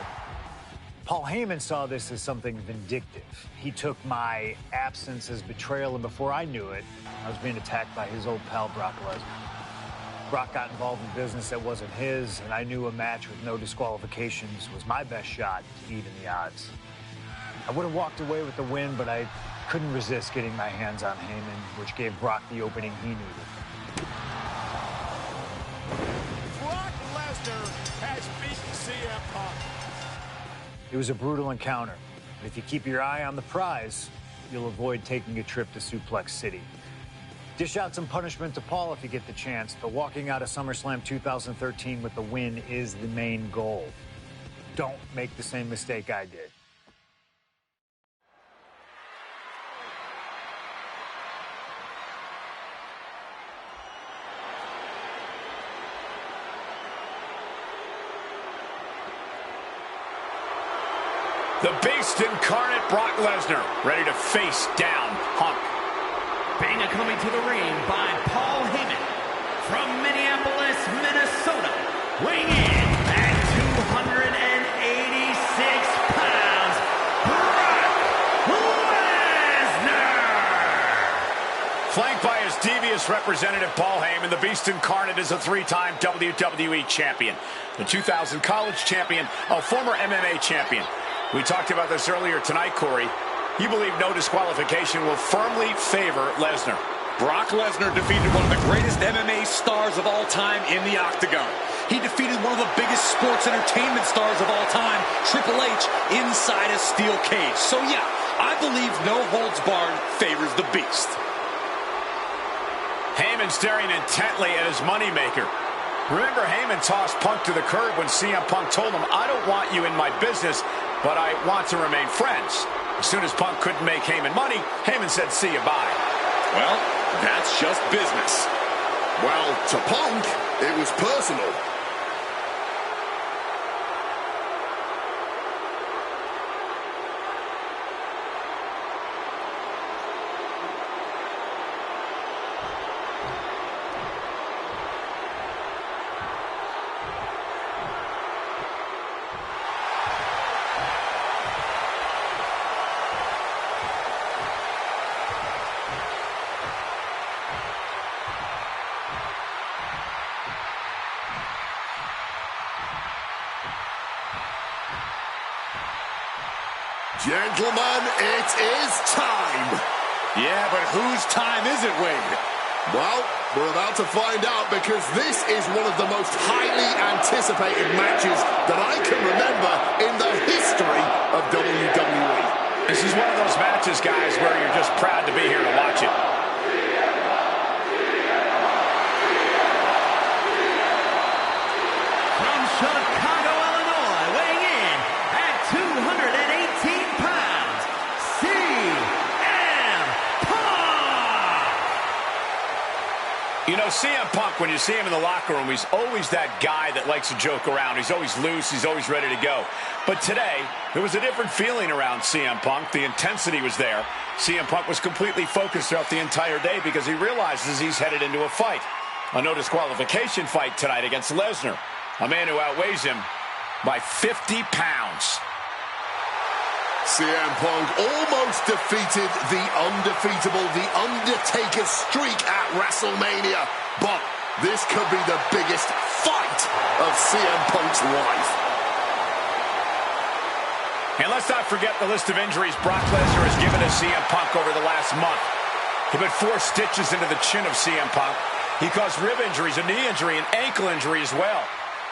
Paul Heyman saw this as something vindictive. He took my absence as betrayal, and before I knew it, I was being attacked by his old pal, Brock Lesnar. Brock got involved in business that wasn't his, and I knew a match with no disqualifications was my best shot to even the odds. I would have walked away with the win, but I couldn't resist getting my hands on Heyman, which gave Brock the opening he needed. Brock Lesnar has beaten CM Punk. It was a brutal encounter, but if you keep your eye on the prize, you'll avoid taking a trip to Suplex City. Dish out some punishment to Paul if you get the chance, but walking out of SummerSlam 2013 with the win is the main goal. Don't make the same mistake I did. The Beast incarnate Brock Lesnar, ready to face down Punk. Banga coming to the ring by Paul Heyman from Minneapolis, Minnesota, weighing in at 286 pounds, Brock Lesnar! Flanked by his devious representative, Paul Heyman, the Beast incarnate is a three-time WWE champion, the 2000 college champion, a former MMA champion. We talked about this earlier tonight, Corey. You believe no disqualification will firmly favor Lesnar. Brock Lesnar defeated one of the greatest MMA stars of all time in the octagon. He defeated one of the biggest sports entertainment stars of all time, Triple H, inside a steel cage. So yeah, I believe no holds barred favors the Beast. Heyman staring intently at his moneymaker. Remember, Heyman tossed Punk to the curb when CM Punk told him, "I don't want you in my business, but I want to remain friends." As soon as Punk couldn't make Heyman money, Heyman said, "See you, bye." Well, that's just business. Well, to Punk, it was personal. Gentlemen, it is time. Yeah, but whose time is it, Wade? Well, we're about to find out, because this is one of the most highly anticipated matches that I can remember in the history of WWE. This is one of those matches, guys, where you're just proud to be here to watch it. From Chicago, Illinois, weighing in at 218 pounds, CM Punk! You know, CM Punk, when you see him in the locker room, he's always that guy that likes to joke around. He's always loose. He's always ready to go. But today, there was a different feeling around CM Punk. The intensity was there. CM Punk was completely focused throughout the entire day because he realizes he's headed into a fight. A no disqualification fight tonight against Lesnar, a man who outweighs him by 50 pounds. CM Punk almost defeated the undefeatable The Undertaker's streak at WrestleMania, but this could be the biggest fight of CM Punk's life. And let's not forget the list of injuries Brock Lesnar has given to CM Punk over the last month. He put 4 stitches into the chin of CM Punk. He caused rib injuries, a knee injury, an ankle injury as well.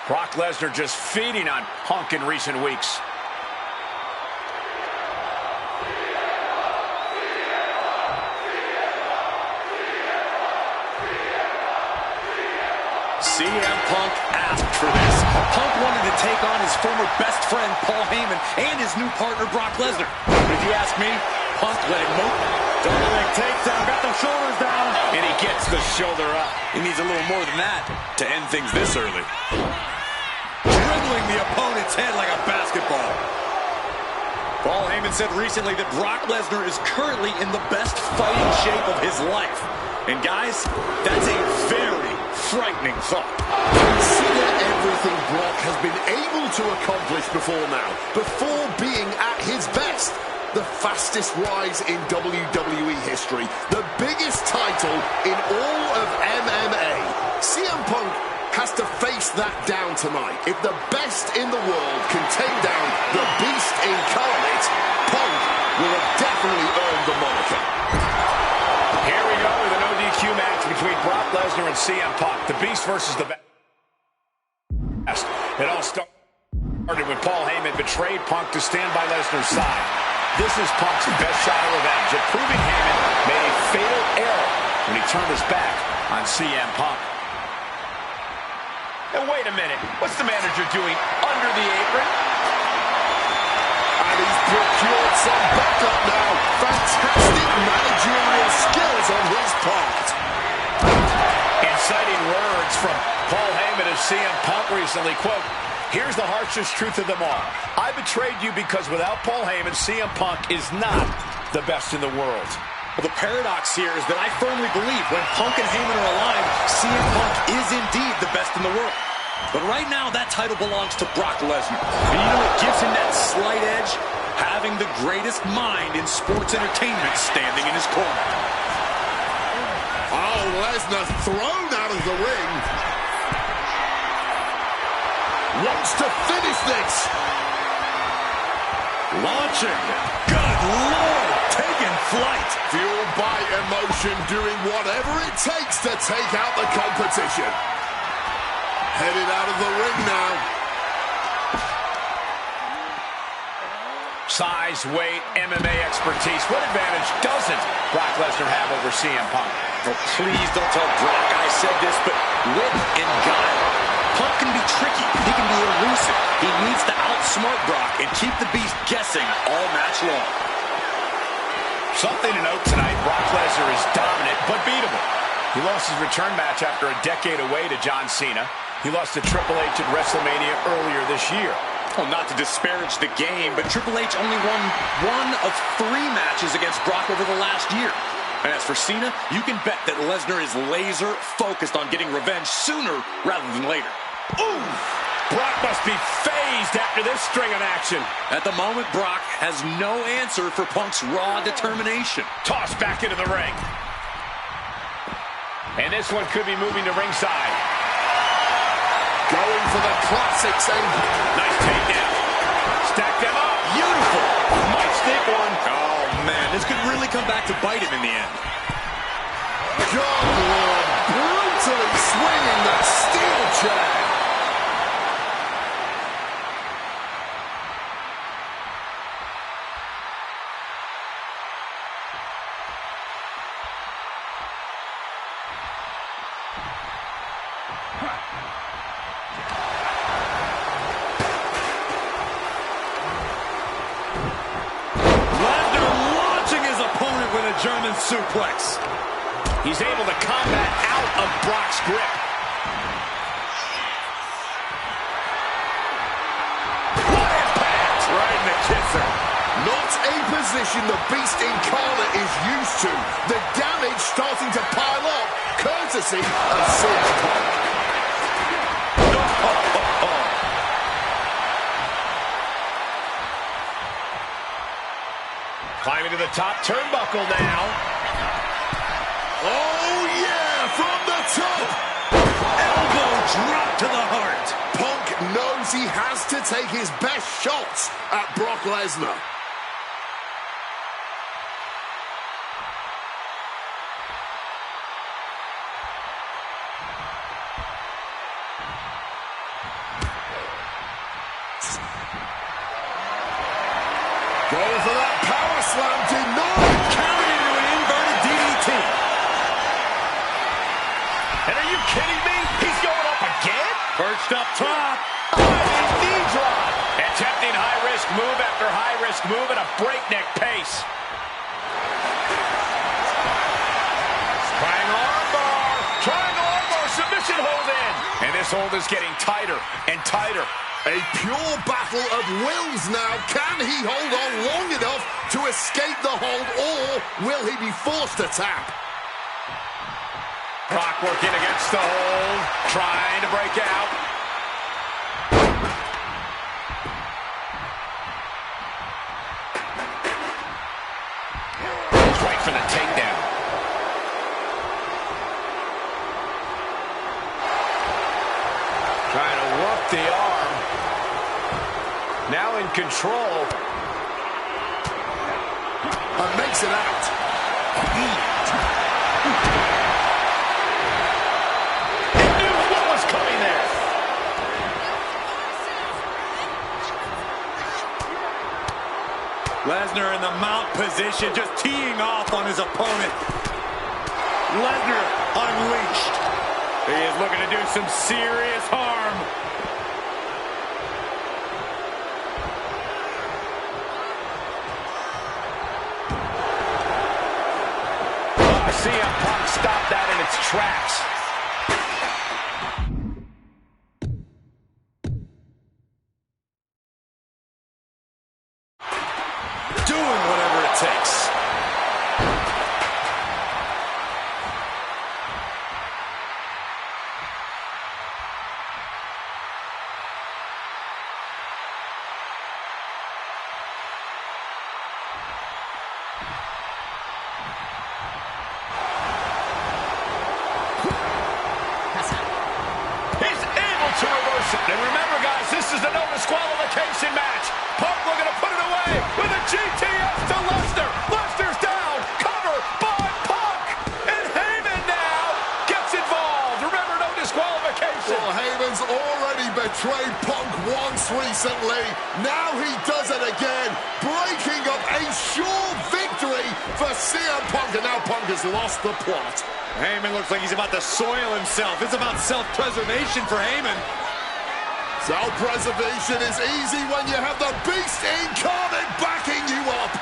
Brock Lesnar just feeding on Punk in recent weeks. CM Punk asked for this. Punk wanted to take on his former best friend, Paul Heyman, and his new partner, Brock Lesnar. But if you ask me, Punk let him move. Double leg takedown, got the shoulders down. And he gets the shoulder up. He needs a little more than that to end things this early. Dribbling the opponent's head like a basketball. Paul Heyman said recently that Brock Lesnar is currently in the best fighting shape of his life. And guys, that's a very frightening thought. Consider everything Brock has been able to accomplish before now, before being at his best. The fastest rise in WWE history, the biggest title in all of MMA. CM Punk has to face that down tonight. If the best in the world can take down the beast incarnate, Punk will have definitely earned the moniker. Here we go with an ODQ match between Brock Lesnar and CM Punk. The beast versus the best. It all started when Paul Heyman betrayed Punk to stand by Lesnar's side. This is Punk's best shot of revenge, at proving Heyman made a fatal error when he turned his back on CM Punk. And wait a minute, what's the manager doing under the apron? And he's procured some backup now. Fantastic managerial skills on his part. Inciting words from Paul Heyman of CM Punk recently, quote, "Here's the harshest truth of them all. I betrayed you because without Paul Heyman, CM Punk is not the best in the world." Well, the paradox here is that I firmly believe when Punk and Heyman are aligned, CM Punk is indeed the best in the world. But right now, that title belongs to Brock Lesnar. And you know what gives him that slight edge? Having the greatest mind in sports entertainment standing in his corner. Oh, Lesnar thrown out of the ring. Wants to finish this. Launching. Good Lord. Taking flight. Fueled by emotion, doing whatever it takes to take out the competition. Headed out of the ring now. Size, weight, MMA expertise. What advantage doesn't Brock Lesnar have over CM Punk? Oh, please don't tell Brock I said this, but wit and guile. Punk can be tricky. He can be elusive. He needs to outsmart Brock and keep the beast guessing all match long. Something to note tonight, Brock Lesnar is dominant but beatable. He lost his return match after a decade away to John Cena. He lost to Triple H at WrestleMania earlier this year. Well, not to disparage the game, but Triple H only won 1 of 3 matches against Brock over the last year. And as for Cena, you can bet that Lesnar is laser focused on getting revenge sooner rather than later. Ooh! Brock must be phased after this string of action. At the moment, Brock has no answer for Punk's raw determination. Tossed back into the ring. And this one could be moving to ringside. Going for the classics and nice takedown. Stack them up. Beautiful. Might stick one. Oh, man, this could really come back to bite him in the end. Good Lord, brutally swinging that steel chair. German suplex. He's able to combat out of Brock's grip. What impact! Right in the kisser. Not a position the Beast Incarnate is used to. The damage starting to pile up, courtesy of CM Punk. Climbing to the top turnbuckle now. Oh, yeah, from the top. Elbow drop to the heart. Punk knows he has to take his best shots at Brock Lesnar. Going for that power slam, denied. Carried into an inverted DDT. And are you kidding me? He's going up again? Perched up top. Knee drop. Attempting high-risk move after high-risk move at a breakneck pace. Triangle armbar. Triangle armbar. Submission hold in. And this hold is getting tighter and tighter. A pure battle of wills now. Can he hold on long enough to escape the hold, or will he be forced to tap? Brock working against the hold, trying to break out. Right for the takedown. Trying to work the arm. Now in control. And makes it out. Lesnar in the mount position, just teeing off on his opponent. Lesnar unleashed. He is looking to do some serious harm. CM Punk stopped that in its tracks. Doing whatever it takes. He's able to reverse it. And remember, guys, this is the no disqualification match. Punk looking to put it away with a GTS to Lesnar. Lesnar's down. Cover by Punk. And Heyman now gets involved. Remember, no disqualification. Well, Heyman's already betrayed Punk once recently. Now he does it again, breaking up a sure victory for CM Punk. And now Punk has lost the plot. Heyman looks like he's about to soil himself. It's about self-preservation for Heyman. Self-preservation is easy when you have the beast incarnate backing you up.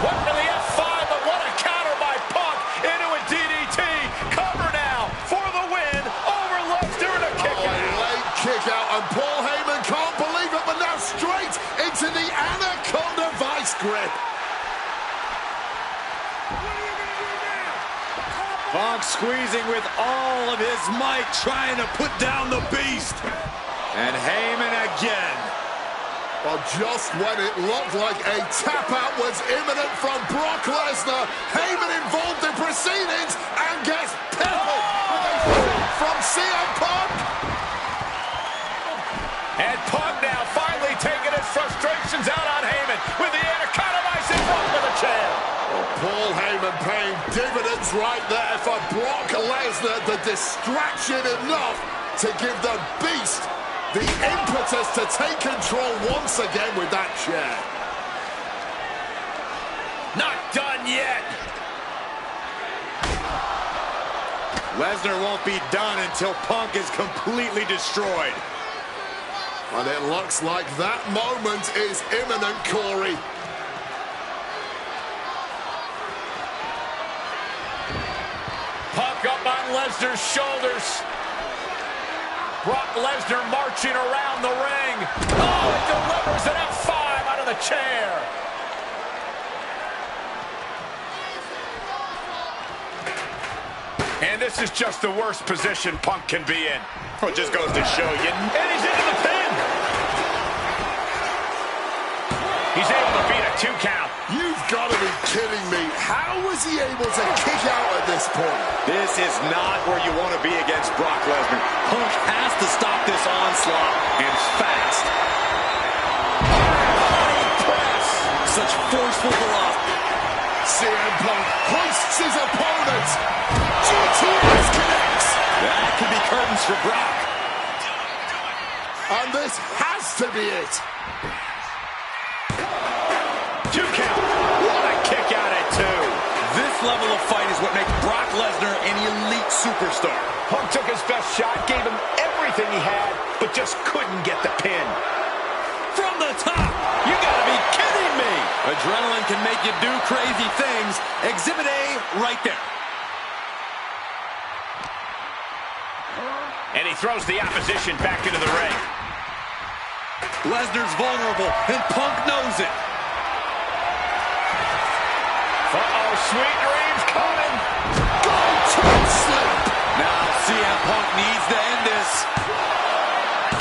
Went for the F5, but what a counter by Punk into a DDT. Cover now for the win over Lesnar and a kick out. A late kick out, and Paul Heyman can't believe it, but now straight into the Anaconda vice grip. Punk squeezing with all of his might, trying to put down the beast. And Heyman again. Well, just when it looked like a tap-out was imminent from Brock Lesnar, Heyman involved in proceedings and gets peppered with a shot from CM Punk. And Punk now finally taking his frustrations out on Heyman with the Anaconda vice in front of the chair. Well, Paul Heyman paying dividends right there for Brock Lesnar, the distraction enough to give the beast the impetus to take control once again with that chair. Not done yet. Lesnar won't be done until Punk is completely destroyed. And it looks like that moment is imminent, Corey. Punk up on Lesnar's shoulders. Brock Lesnar marching around the ring. Oh, it delivers an F5 out of the chair. And this is just the worst position Punk can be in. Well, it just goes to show you. And he's into the pin. He's able to beat a 2 count. You've got to be kidding me. How was he able to kick out at this point? This is not where you want to be against Brock Lesnar. Punk has to stop this onslaught, and fast. Press. Such forceful velocity. CM Punk hoists his opponent. GTS connects. That could be curtains for Brock. And this has to be it. 2 count. What a kick out at 2. This level of fight is what makes Brock Lesnar an elite superstar. Punk took his best shot, gave him everything he had, but just couldn't get the pin. From the top! You gotta be kidding me! Adrenaline can make you do crazy things. Exhibit A right there. And he throws the opposition back into the ring. Lesnar's vulnerable, and Punk knows it. Uh-oh, sweet dreams coming. Go to sleep. Now CM Punk needs to end this.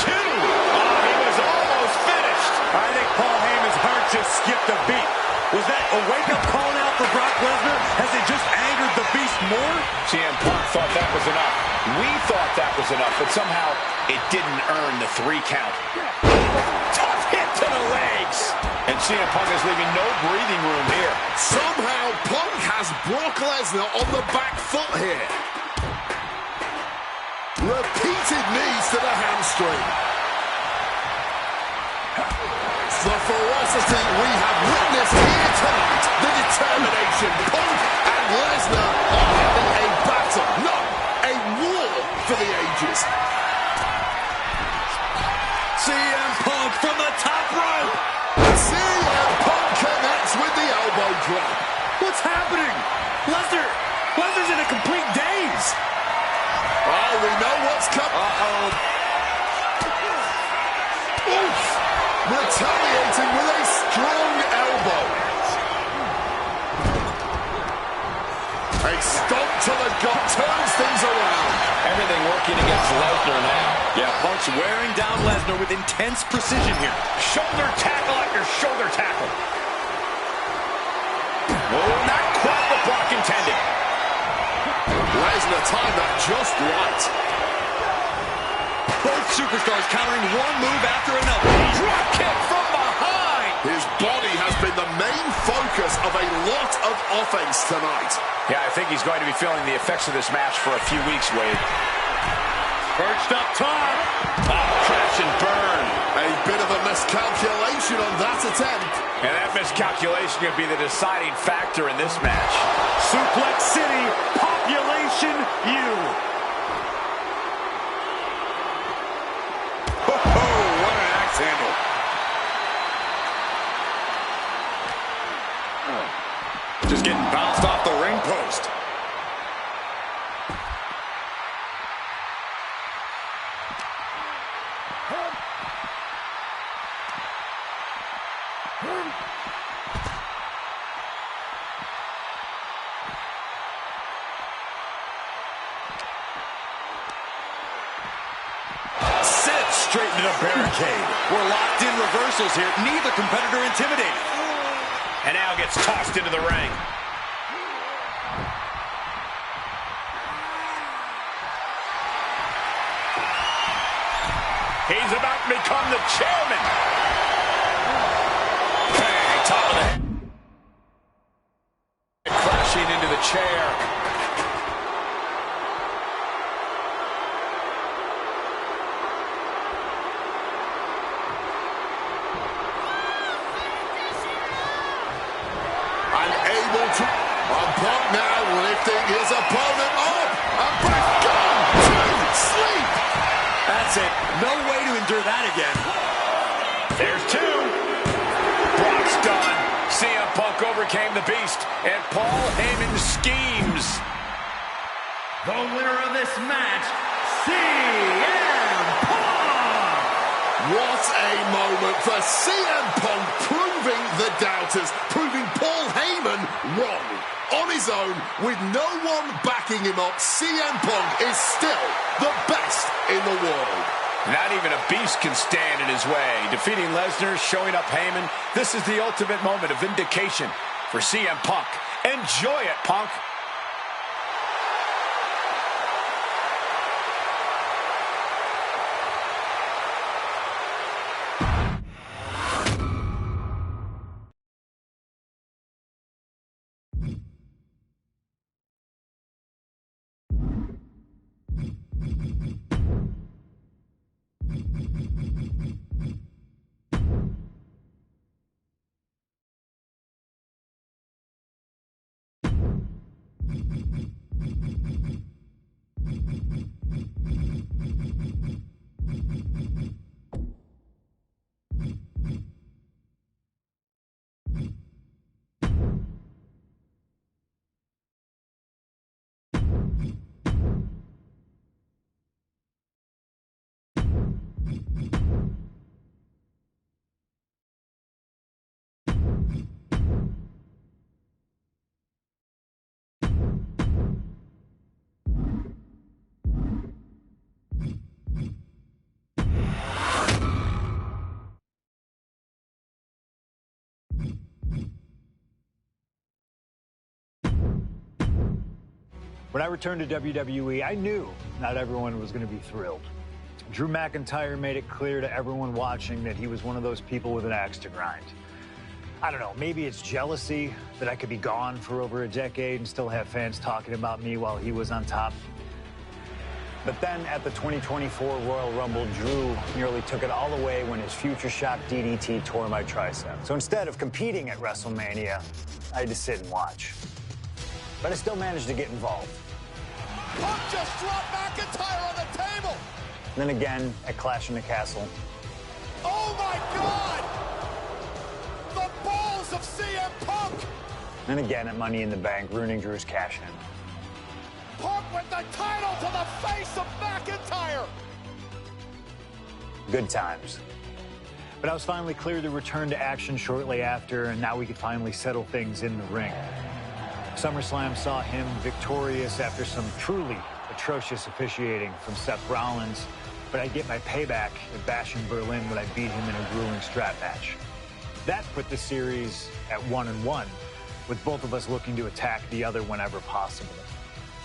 2. Oh, he was almost finished. I think Paul Heyman's heart just skipped a beat. Was that a wake-up call now for Brock Lesnar? Has it just angered the beast more? CM Punk thought that was enough. We thought that was enough, but somehow it didn't earn the 3 count. Tough hit to the legs. And CM Punk is leaving no breathing room here. Somehow Punk has Brock Lesnar on the back foot here. Repeated knees to the hamstring. The ferocity we have witnessed here tonight. The determination. Punk and Lesnar are having a battle. No, a war for the ages. CM Punk from the top rope. CM Punk connects with the elbow drop. What's happening? Lesnar's in a complete daze. Oh, we know what's coming. Uh-oh. Oof. Retaliating with a strong elbow. A stomp to the gut turns things around. Everything working against Lesnar now. Yeah, Punk's wearing down Lesnar with intense precision here. Shoulder tackle after shoulder tackle. Oh, not quite what Brock intended. Lesnar timed that just right. Both superstars countering one move after another. Drop kick from behind. His body has been the main focus of a lot of offense tonight. Yeah, I think he's going to be feeling the effects of this match for a few weeks, Wade. Perched up top. Crash and burn. A bit of a miscalculation on that attempt. And that miscalculation could be the deciding factor in this match. Suplex City, population U. What an axe handle. Just getting bounced off the ring post. Straight into the barricade. We're locked in reversals here. Neither competitor intimidated. And now gets tossed into the ring. He's about to become the chairman. Bang, top of the head. Crashing into the chair. Punk now lifting his opponent up. And back gone to sleep. That's it. No way to endure that again. There's 2. Brock's done. CM Punk overcame the beast. And Paul Heyman schemes. The winner of this match, CM Punk! What a moment for CM Punk, proving the doubters, proving Paul Heyman wrong. On his own, with no one backing him up, CM Punk is still the best in the world. Not even a beast can stand in his way. Defeating Lesnar, showing up Heyman. This is the ultimate moment of vindication for CM Punk. Enjoy it, Punk. When I returned to WWE, I knew not everyone was going to be thrilled. Drew McIntyre made it clear to everyone watching that he was one of those people with an axe to grind. I don't know, maybe it's jealousy that I could be gone for over a decade and still have fans talking about me while he was on top. But then at the 2024 Royal Rumble, Drew nearly took it all away when his future shock DDT tore my tricep. So instead of competing at WrestleMania, I had to sit and watch. But I still managed to get involved. Punk just dropped McIntyre on the table. And then again at Clash in the Castle. Oh my God! The balls of CM Punk! And again at Money in the Bank, ruining Drew's cash-in. Punk with the title to the face of McIntyre! Good times. But I was finally cleared to return to action shortly after, and now we could finally settle things in the ring. SummerSlam saw him victorious after some truly atrocious officiating from Seth Rollins, but I'd get my payback at Bash in Berlin when I beat him in a grueling strap match. That put the series at 1-1, with both of us looking to attack the other whenever possible.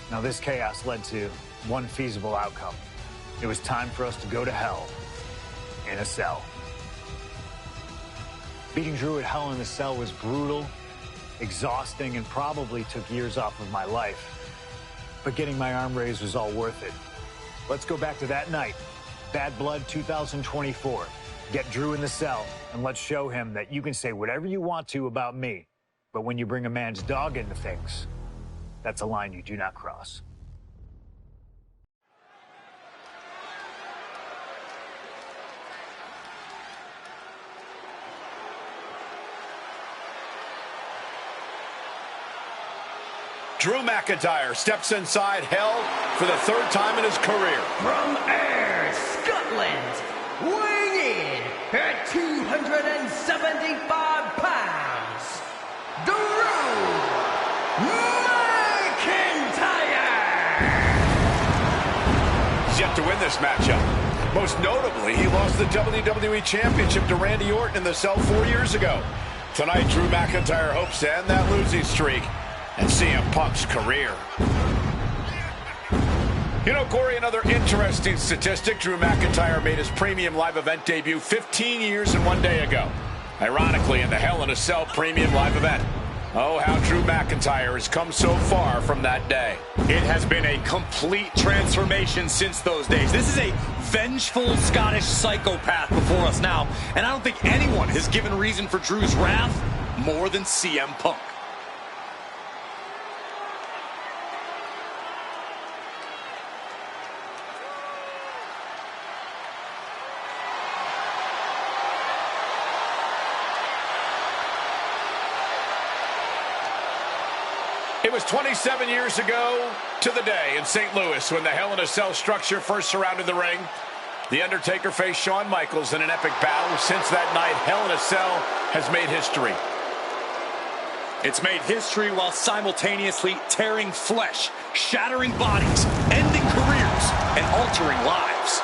Now this chaos led to one feasible outcome. It was time for us to go to hell in a cell. Beating Drew at Hell in a Cell was brutal, exhausting, and probably took years off of my life. But getting my arm raised was all worth it. Let's go back to that night, Bad Blood 2024. Get Drew in the cell, and let's show him that you can say whatever you want to about me, but when you bring a man's dog into things, that's a line you do not cross. Drew McIntyre steps inside Hell for the third time in his career. From Ayr, Scotland, weighing in at 275 pounds, Drew McIntyre! He's yet to win this matchup. Most notably, he lost the WWE Championship to Randy Orton in the cell 4 years ago. Tonight, Drew McIntyre hopes to end that losing streak and CM Punk's career. You know, Corey, another interesting statistic. Drew McIntyre made his premium live event debut 15 years and 1 day ago. Ironically, in the Hell in a Cell premium live event. Oh, how Drew McIntyre has come so far from that day. It has been a complete transformation since those days. This is a vengeful Scottish psychopath before us now, and I don't think anyone has given reason for Drew's wrath more than CM Punk. It was 27 years ago to the day in St. Louis when the Hell in a Cell structure first surrounded the ring. The Undertaker faced Shawn Michaels in an epic battle. Since that night, Hell in a Cell has made history. It's made history while simultaneously tearing flesh, shattering bodies, ending careers, and altering lives.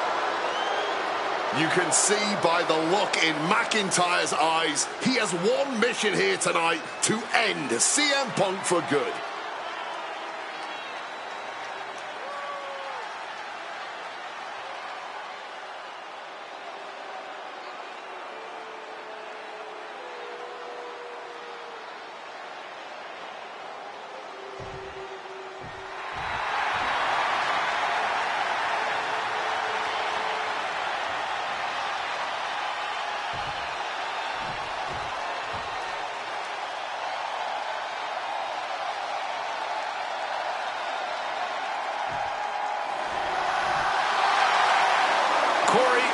You can see by the look in McIntyre's eyes, he has one mission here tonight: to end CM Punk for good.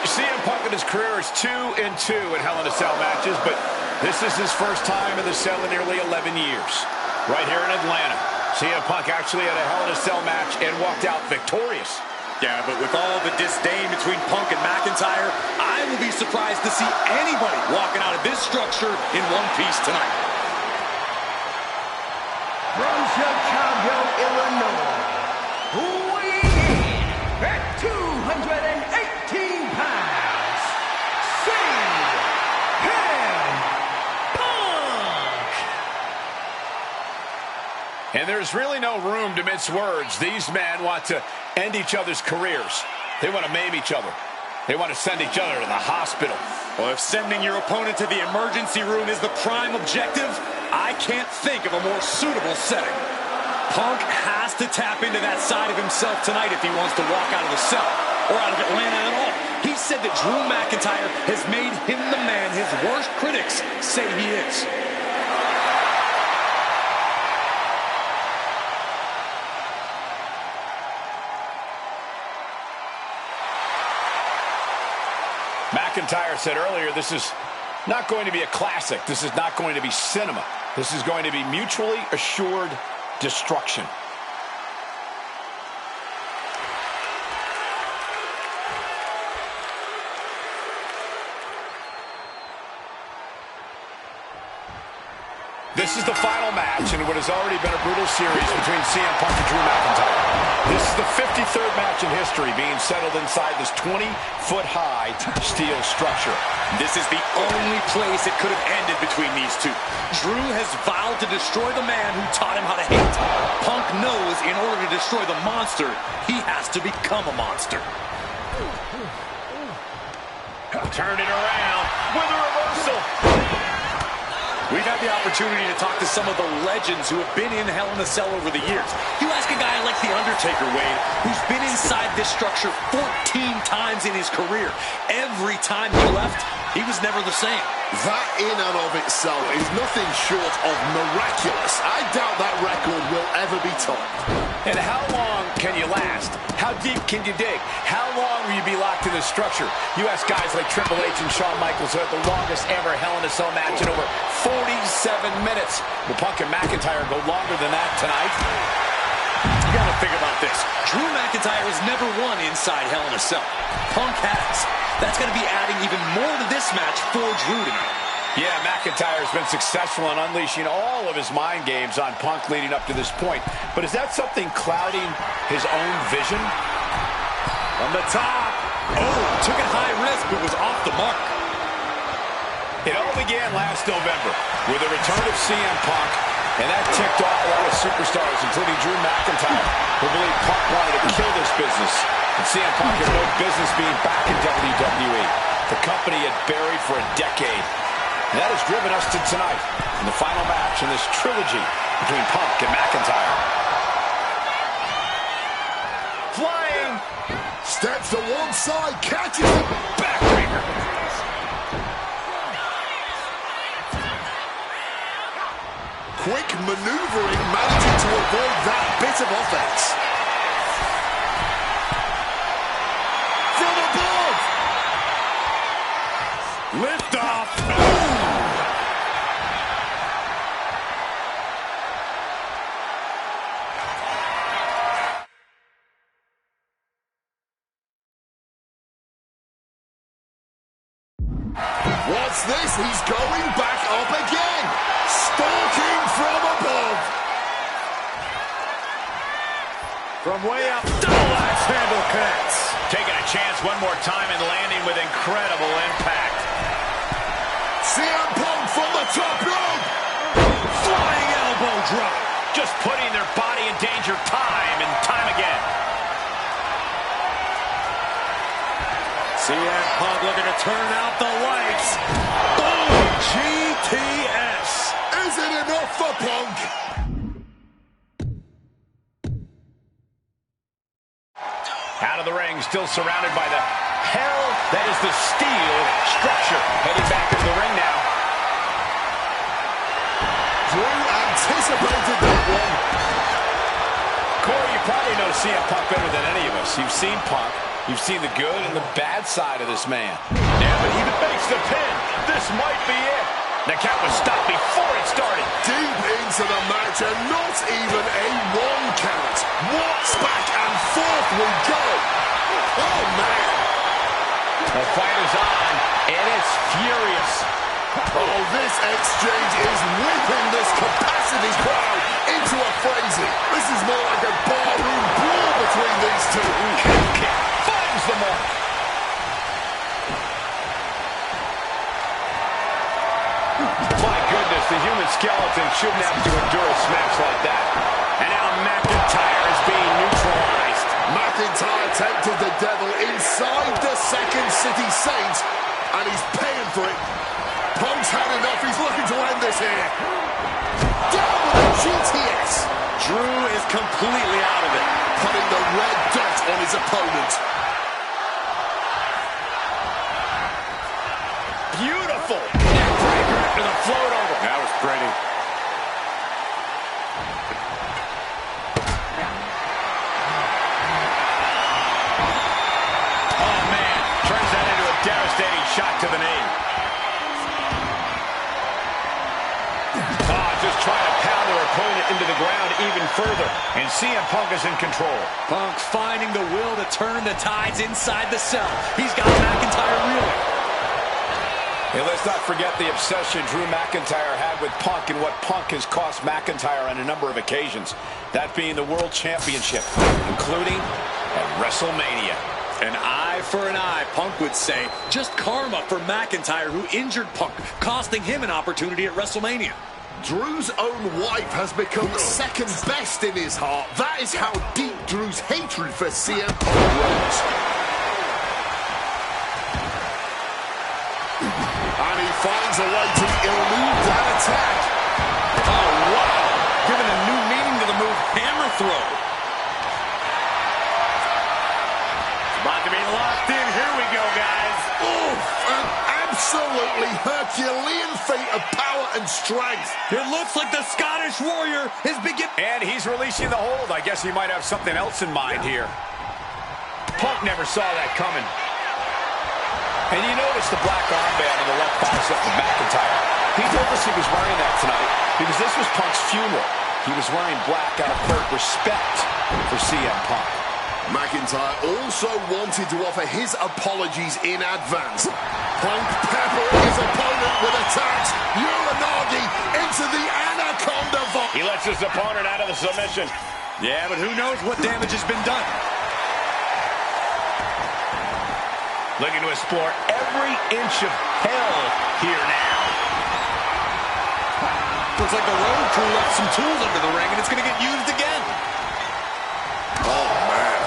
CM Punk in his career is 2-2 in Hell in a Cell matches, but this is his first time in the cell in nearly 11 years. Right here in Atlanta, CM Punk actually had a Hell in a Cell match and walked out victorious. Yeah, but with all the disdain between Punk and McIntyre, I will be surprised to see anybody walking out of this structure in one piece tonight. From Chicago, Illinois, weighing in at 218 pounds, CM Punk! And there's really no room to mince words. These men want to end each other's careers. They want to maim each other. They want to send each other to the hospital. Well, if sending your opponent to the emergency room is the prime objective, I can't think of a more suitable setting. Punk has to tap into that side of himself tonight if he wants to walk out of the cell, or out of Atlanta at all. He said that Drew McIntyre has made him the man his worst critics say he is. McIntyre said earlier, this is not going to be a classic. This is not going to be cinema. This is going to be mutually assured destruction. This is the final match in what has already been a brutal series between CM Punk and Drew McIntyre. This is the 53rd match in history being settled inside this 20-foot-high steel structure. This is the only place it could have ended between these two. Drew has vowed to destroy the man who taught him how to hate. Punk knows in order to destroy the monster, he has to become a monster. Turn it around with a reversal. We've had the opportunity to talk to some of the legends who have been in Hell in a Cell over the years. You ask a guy like The Undertaker, Wade, who's been inside this structure 14 times in his career. Every time he left, he was never the same. That in and of itself is nothing short of miraculous. I doubt that record will ever be topped. And how long can you last? How deep can you dig? How long will you be locked in this structure? You ask guys like Triple H and Shawn Michaels who had the longest ever Hell in a Cell match in over 47 minutes. Will Punk and McIntyre go longer than that tonight? You gotta think about this. Drew McIntyre has never won inside Hell in a Cell. Punk has. That's gonna be adding even more to this match for Drew tonight. Yeah, McIntyre has been successful in unleashing all of his mind games on Punk leading up to this point. But is that something clouding his own vision? From the top. Oh, took it high risk, but was off the mark. It all began last November with the return of CM Punk, and that ticked off a lot of superstars, including Drew McIntyre, who believed Punk wanted to kill this business. And CM Punk had no business being back in WWE. The company had buried for a decade. And that has driven us to tonight in the final match in this trilogy between Punk and McIntyre. Flying! Steps to one side, catches it, backbreaker. Quick maneuvering, managing to avoid that bit of offense. From above! Lift off. What's this? He's going back up again. Stalking from above. From way up, double axe handle connects. Taking a chance one more time and landing with incredible impact. CM Punk from the top rope. Flying elbow drop. Just putting their body in danger time and time again. CM Punk looking to turn out the lights. Boom! GTS. Is it enough for Punk? Out of the ring, still surrounded by the hell that is the steel structure. Heading back into the ring now. Drew anticipated that one. Corey, you probably know CM Punk better than any of us. You've seen Punk. You've seen the good and the bad side of this man. Yeah, but he makes the pin. This might be it. The count was stopped before it started. Deep into the match and not even a one count. What's back and forth we go. Oh, man. The fight is on, and it's furious. Oh, this exchange is whipping this capacity crowd into a frenzy. This is more like a barroom brawl between these two. Kick finds the mark. My goodness, the human skeleton shouldn't have to endure a smash like that. And now McIntyre is being neutralized. McIntyre tempted the devil inside the Second City Saints, and he's paying for it. Punk's had enough. He's looking to end this here. Down with a GTS. Drew is completely out of it, putting the red dot on his opponent. Beautiful. Neckbreaker after the float over. That was pretty. Oh, man. Turns that into a devastating shot to the knee. Just trying to pound their opponent into the ground even further. And CM Punk is in control. Punk finding the will to turn the tides inside the cell. He's got McIntyre reeling. Hey, let's not forget the obsession Drew McIntyre had with Punk and what Punk has cost McIntyre on a number of occasions. That being the World Championship, including at WrestleMania. An eye for an eye, Punk would say. Just karma for McIntyre, who injured Punk, costing him an opportunity at WrestleMania. Drew's own wife has become second best in his heart. That is how deep Drew's hatred for CM Punk runs. And he finds a way to elude that attack. Oh, wow. Giving a new meaning to the move, hammer throw. About to be locked in. Here we go, guys. Oof, an absolutely Herculean feat of power and strength. It looks like the Scottish Warrior is beginning. And he's releasing the hold. I guess he might have something else in mind here. Punk never saw that coming. And you notice the black armband on the left bicep of McIntyre. He told us he was wearing that tonight because this was Punk's funeral. He was wearing black out of pure respect for CM Punk. McIntyre also wanted to offer his apologies in advance. Punk peppering his opponent with attacks. Uranagi into the Anaconda Vault. He lets his opponent out of the submission. Yeah, but who knows what damage has been done. Looking to explore every inch of hell here now. Looks like the road crew left some tools under the ring, and it's going to get used again. Oh, man.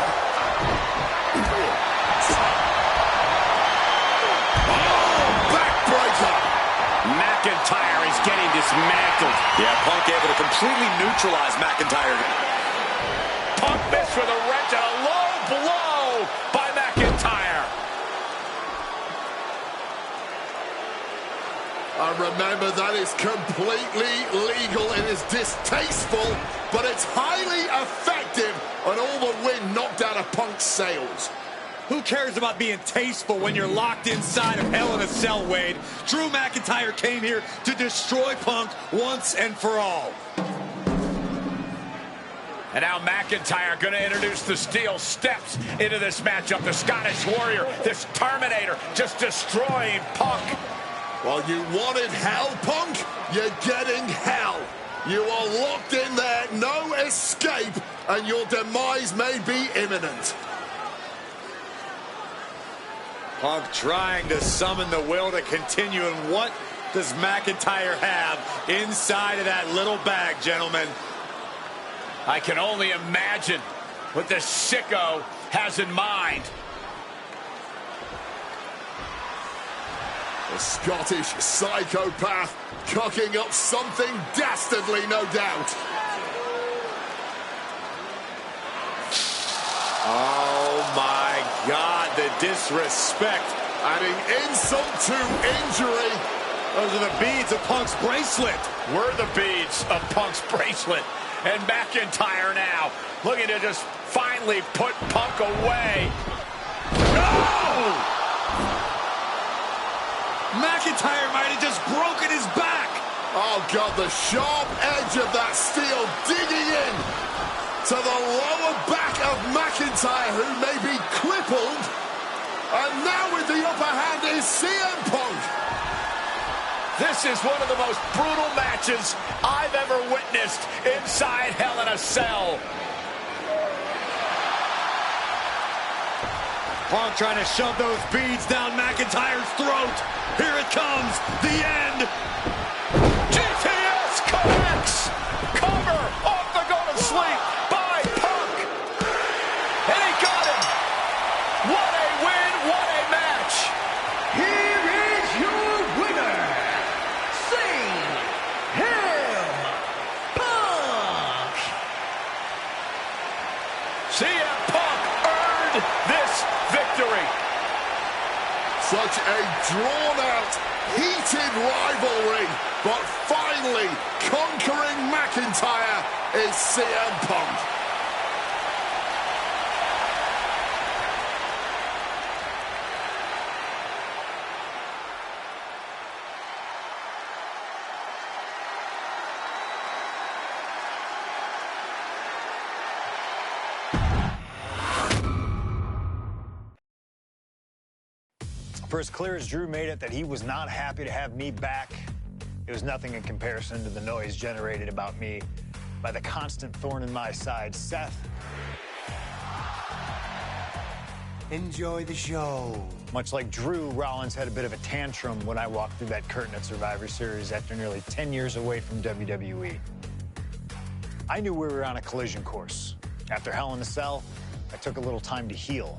McIntyre is getting dismantled. Yeah, Punk able to completely neutralize McIntyre. Punk missed with a wrench and a low blow by McIntyre. And remember, that is completely legal. It is distasteful, but it's highly effective, and all the wind knocked out of Punk's sails. Who cares about being tasteful when you're locked inside of Hell in a Cell, Wade? Drew McIntyre came here to destroy Punk once and for all. And now McIntyre going to introduce the steel steps into this matchup. The Scottish Warrior, this Terminator, just destroying Punk. Well, you wanted hell, Punk? You're getting hell. You are locked in there, no escape, and your demise may be imminent. Punk trying to summon the will to continue, and what does McIntyre have inside of that little bag, gentlemen? I can only imagine what the sicko has in mind. The Scottish psychopath cooking up something dastardly, no doubt. Oh my God, the disrespect. Adding insult to injury. Those are the beads of Punk's bracelet. We're the beads of Punk's bracelet. And McIntyre now looking to just finally put Punk away. No! McIntyre might have just broken his back. Oh, God, the sharp edge of that steel digging in to the lower back of McIntyre, who may be crippled. And now with the upper hand is CM Punk. This is one of the most brutal matches I've ever witnessed inside Hell in a Cell. Punk trying to shove those beads down McIntyre's throat. Here it comes, the end. GTS such a drawn-out, heated rivalry, but finally conquering McIntyre is CM Punk. For as clear as Drew made it that he was not happy to have me back, it was nothing in comparison to the noise generated about me by the constant thorn in my side, Seth. Enjoy the show. Much like Drew, Rollins had a bit of a tantrum when I walked through that curtain at Survivor Series after nearly 10 years away from WWE. I knew we were on a collision course. After Hell in a Cell, I took a little time to heal.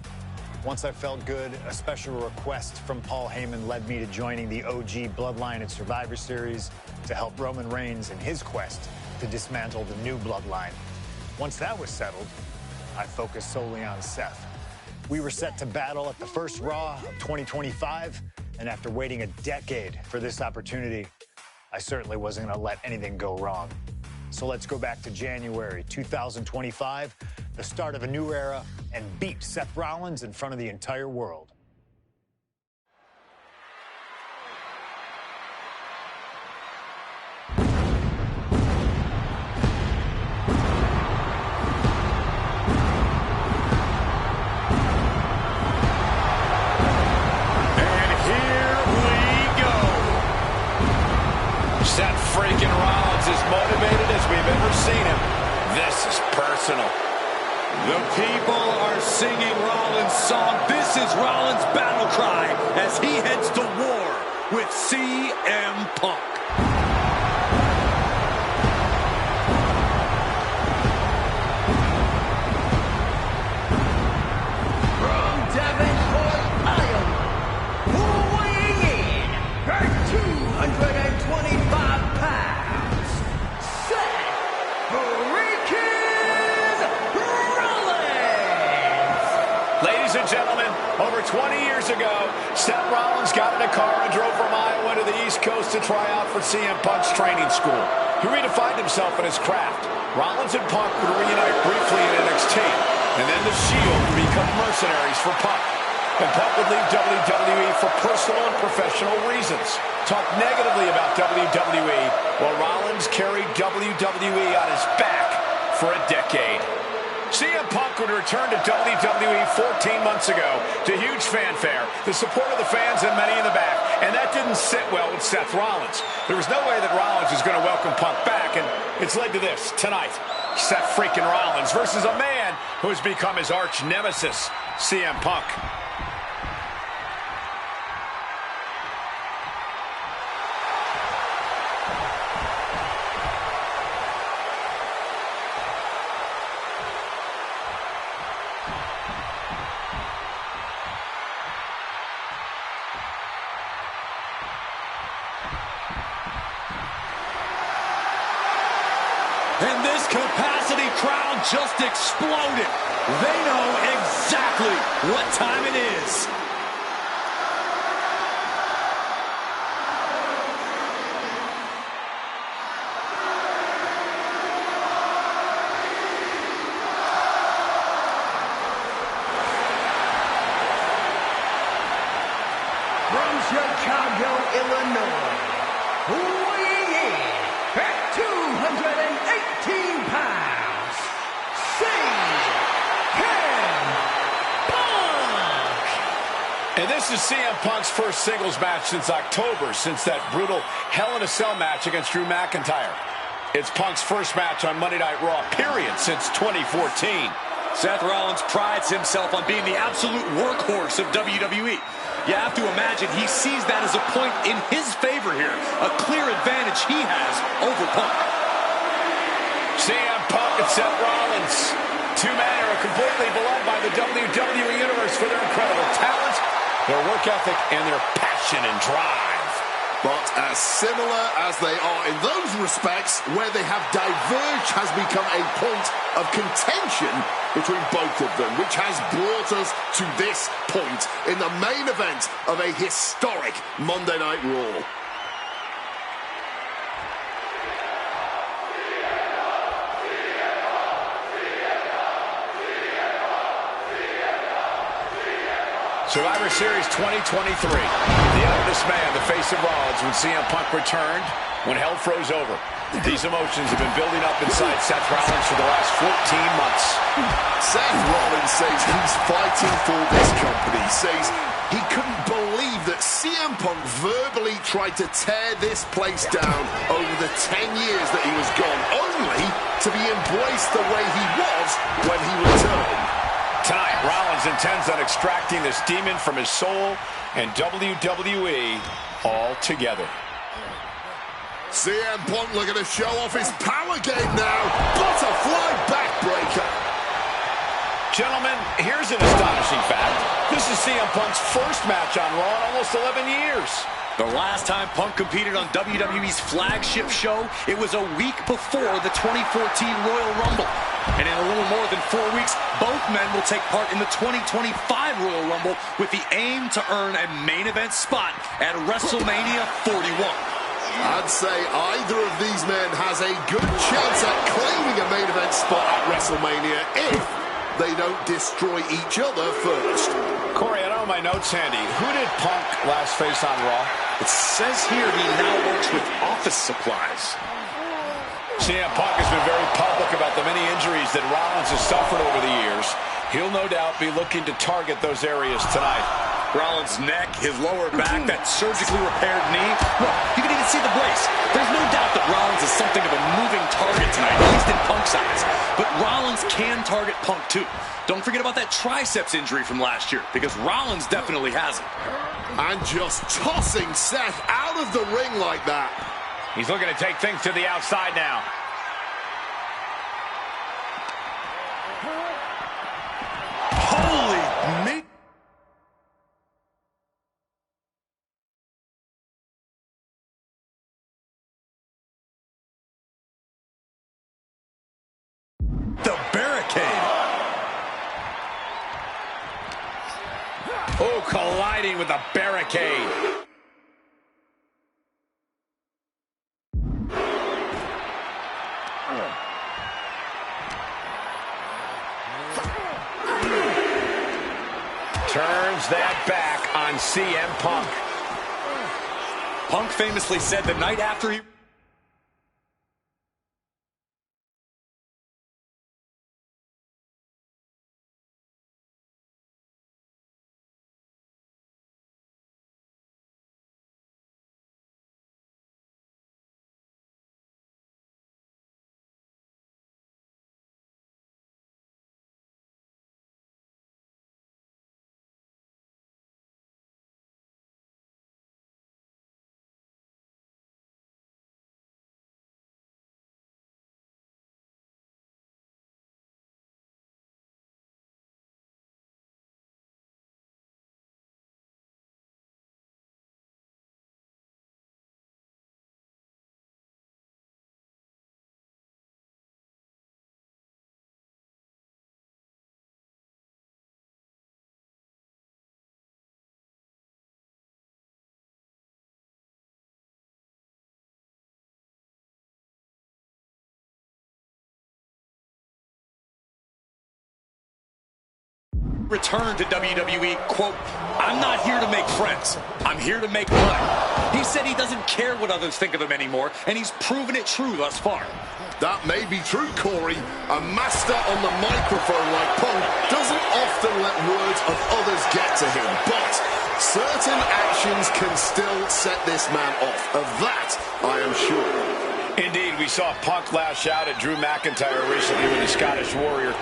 Once I felt good, a special request from Paul Heyman led me to joining the OG Bloodline at Survivor Series to help Roman Reigns in his quest to dismantle the new Bloodline. Once that was settled, I focused solely on Seth. We were set to battle at the first Raw of 2025, and after waiting a decade for this opportunity, I certainly wasn't going to let anything go wrong. So let's go back to January 2025, the start of a new era, and beat Seth Rollins in front of the entire world. Seth freaking Rollins is motivated as we've ever seen him. This is personal. The people are singing Rollins' song. This is Rollins' battle cry as he heads to war with CM Punk. From Davenport, Iowa, weighing in at 225 pounds, Seth freaking Rollins! Ladies and gentlemen, over 20 years ago, Seth Rollins got in a car and drove from Iowa to the East Coast to try out for CM Punk's training school. He redefined himself in his craft. Rollins and Punk would reunite briefly in NXT, and then the Shield would become mercenaries for Punk. And Punk would leave WWE for personal and professional reasons. Talk negatively about WWE, while Rollins carried WWE on his back for a decade. CM Punk would return to WWE 14 months ago to huge fanfare, the support of the fans and many in the back, and that didn't sit well with Seth Rollins. There was no way that Rollins was going to welcome Punk back, and it's led to this tonight. Seth freaking Rollins versus a man who has become his arch nemesis, CM Punk. And this capacity crowd just exploded. They know exactly what time it is. From Chicago, Illinois, weighing in at 218 pounds, CM Punk! And this is CM Punk's first singles match since October, since that brutal Hell in a Cell match against Drew McIntyre. It's Punk's first match on Monday Night Raw, period, since 2014. Seth Rollins prides himself on being the absolute workhorse of WWE. You have to imagine he sees that as a point in his favor here. A clear advantage he has over Punk. CM Punk and Seth Rollins. Two men who are completely beloved by the WWE Universe for their incredible talent, their work ethic, and their passion and drive. But as similar as they are in those respects, where they have diverged has become a point of contention between both of them, which has brought us to this point in the main event of a historic Monday Night Raw. Survivor Series 2023. The oldest man, the face of Rollins, when CM Punk returned, when hell froze over. These emotions have been building up inside Seth Rollins for the last 14 months. Seth Rollins says he's fighting for this company, says he couldn't believe that CM Punk verbally tried to tear this place down over the 10 years that he was gone, only to be embraced the way he was when he returned. Tonight, Rollins intends on extracting this demon from his soul and WWE all together. CM Punk looking to show off his power game now. Butterfly backbreaker. Gentlemen, here's an astonishing fact. This is CM Punk's first match on Raw in almost 11 years. The last time Punk competed on WWE's flagship show, it was a week before the 2014 Royal Rumble. And in a little more than 4 weeks, both men will take part in the 2025 Royal Rumble with the aim to earn a main event spot at WrestleMania 41. I'd say either of these men has a good chance at claiming a main event spot at WrestleMania if they don't destroy each other first. Corey, I don't have my notes handy. Who did Punk last face on Raw? It says here he now works with office supplies. CM Punk has been very public about the many injuries that Rollins has suffered over the years. He'll no doubt be looking to target those areas tonight. Rollins' neck, his lower back, that surgically repaired knee. Look, you can even see the brace. There's no doubt that Rollins is something of a moving target tonight, at least in Punk's eyes. But Rollins can target Punk too. Don't forget about that triceps injury from last year, because Rollins definitely has it. And just tossing Seth out of the ring like that. He's looking to take things to the outside now. Holy meat. The barricade. Oh, colliding with the barricade. Turns that back on CM Punk. Punk famously said the night after he... returned to WWE, quote, "I'm not here to make friends. I'm here to make money." He said he doesn't care what others think of him anymore, and he's proven it true thus far. That may be true, Corey. A master on the microphone like Punk doesn't often let words of others get to him, but certain actions can still set this man off. Of that, I am sure. Indeed, we saw Punk lash out at Drew McIntyre recently with the Scottish Warrior.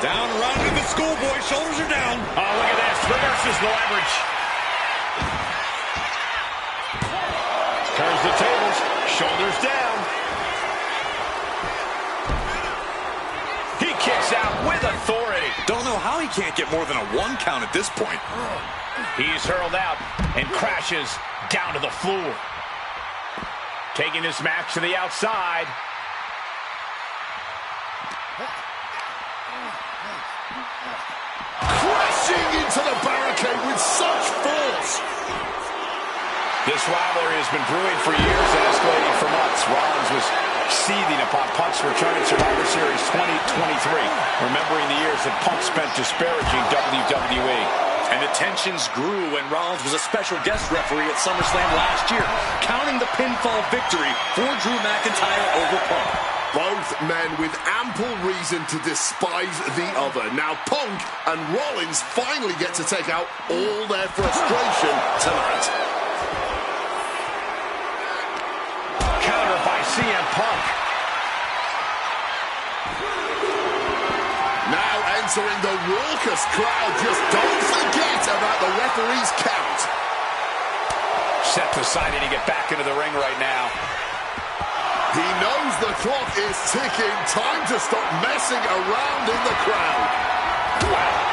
Down around to the schoolboy, shoulders are down. Oh, look at this, reverses the leverage. Turns the tables, shoulders down. He kicks out with authority. Don't know how he can't get more than a 1 count at this point. He's hurled out and crashes down to the floor. Taking this match to the outside. Crashing into the barricade with such force. This rivalry has been brewing for years and escalating for months. Rollins was seething upon Punk's return in Survivor Series 2023, remembering the years that Punk spent disparaging WWE. And the tensions grew when Rollins was a special guest referee at SummerSlam last year, counting the pinfall victory for Drew McIntyre over Punk. Both men with ample reason to despise the other. Now Punk and Rollins finally get to take out all their frustration tonight. Counter by CM Punk. Now entering the raucous crowd. Just don't forget about the referee's count. Seth deciding to get back into the ring right now. He knows the clock is ticking. Time to stop messing around in the crowd. Wow.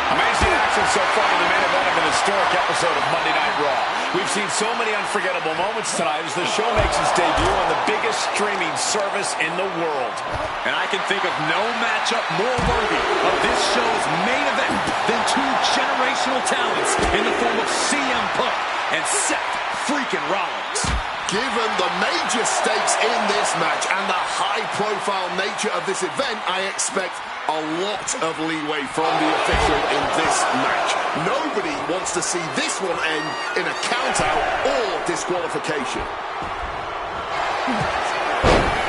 Amazing action so far in the main event of an historic episode of Monday Night Raw. We've seen so many unforgettable moments tonight as the show makes its debut on the biggest streaming service in the world. And I can think of no matchup more worthy of this show's main event than two generational talents in the form of CM Punk and Seth freaking Rollins. Given the major stakes in this match and the high-profile nature of this event, I expect a lot of leeway from the official in this match. Nobody wants to see this one end in a count-out or disqualification.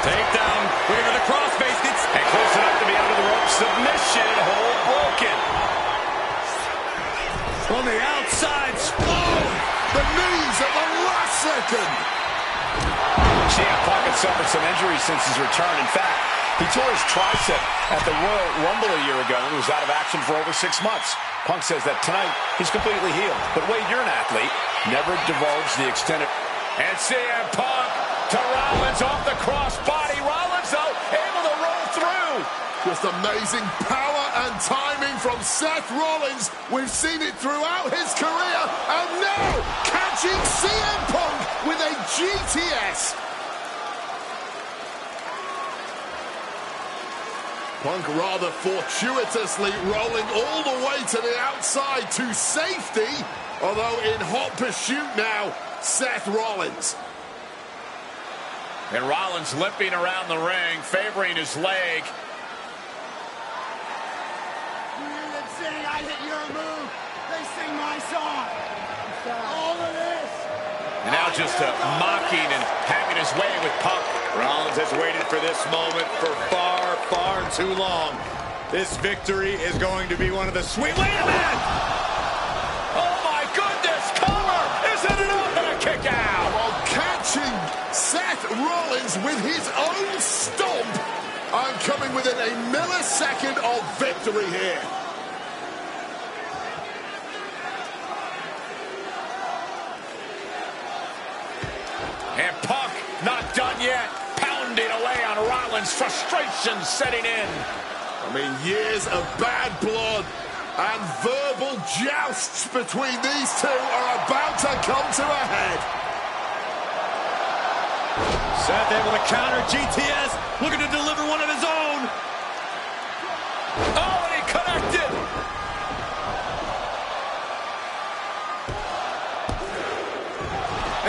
Takedown, looking for the crossface, and close enough to be under the rope. Submission, hold broken. On the outside, the knees at the last second. CM Punk had suffered some injuries since his return. In fact, he tore his tricep at the Royal Rumble a year ago and was out of action for over 6 months. Punk says that tonight he's completely healed. But wait, you're an athlete. Never divulge the extent of... And CM Punk to Rollins off the crossbody. Rollins, though, able to roll through. Just amazing power and timing from Seth Rollins. We've seen it throughout his career. And now, catching CM Punk with a GTS. Punk rather fortuitously rolling all the way to the outside to safety. Although in hot pursuit now, Seth Rollins. And Rollins limping around the ring, favoring his leg. I hit your move. They sing my song. All of this. And now just mocking and having his way with Punk. Rollins has waited for this moment for far, far too long. This victory is going to be one of the sweet... Wait a minute! Oh my goodness! Cover! Isn't it up and a kick out? While catching Seth Rollins with his own stomp. I'm coming within a millisecond of victory here. And Punk not done yet, pounding away on Rollins, frustration setting in. I mean, years of bad blood and verbal jousts between these two are about to come to a head. Seth able to counter GTS, looking to deliver one of his own. Oh, and he connected.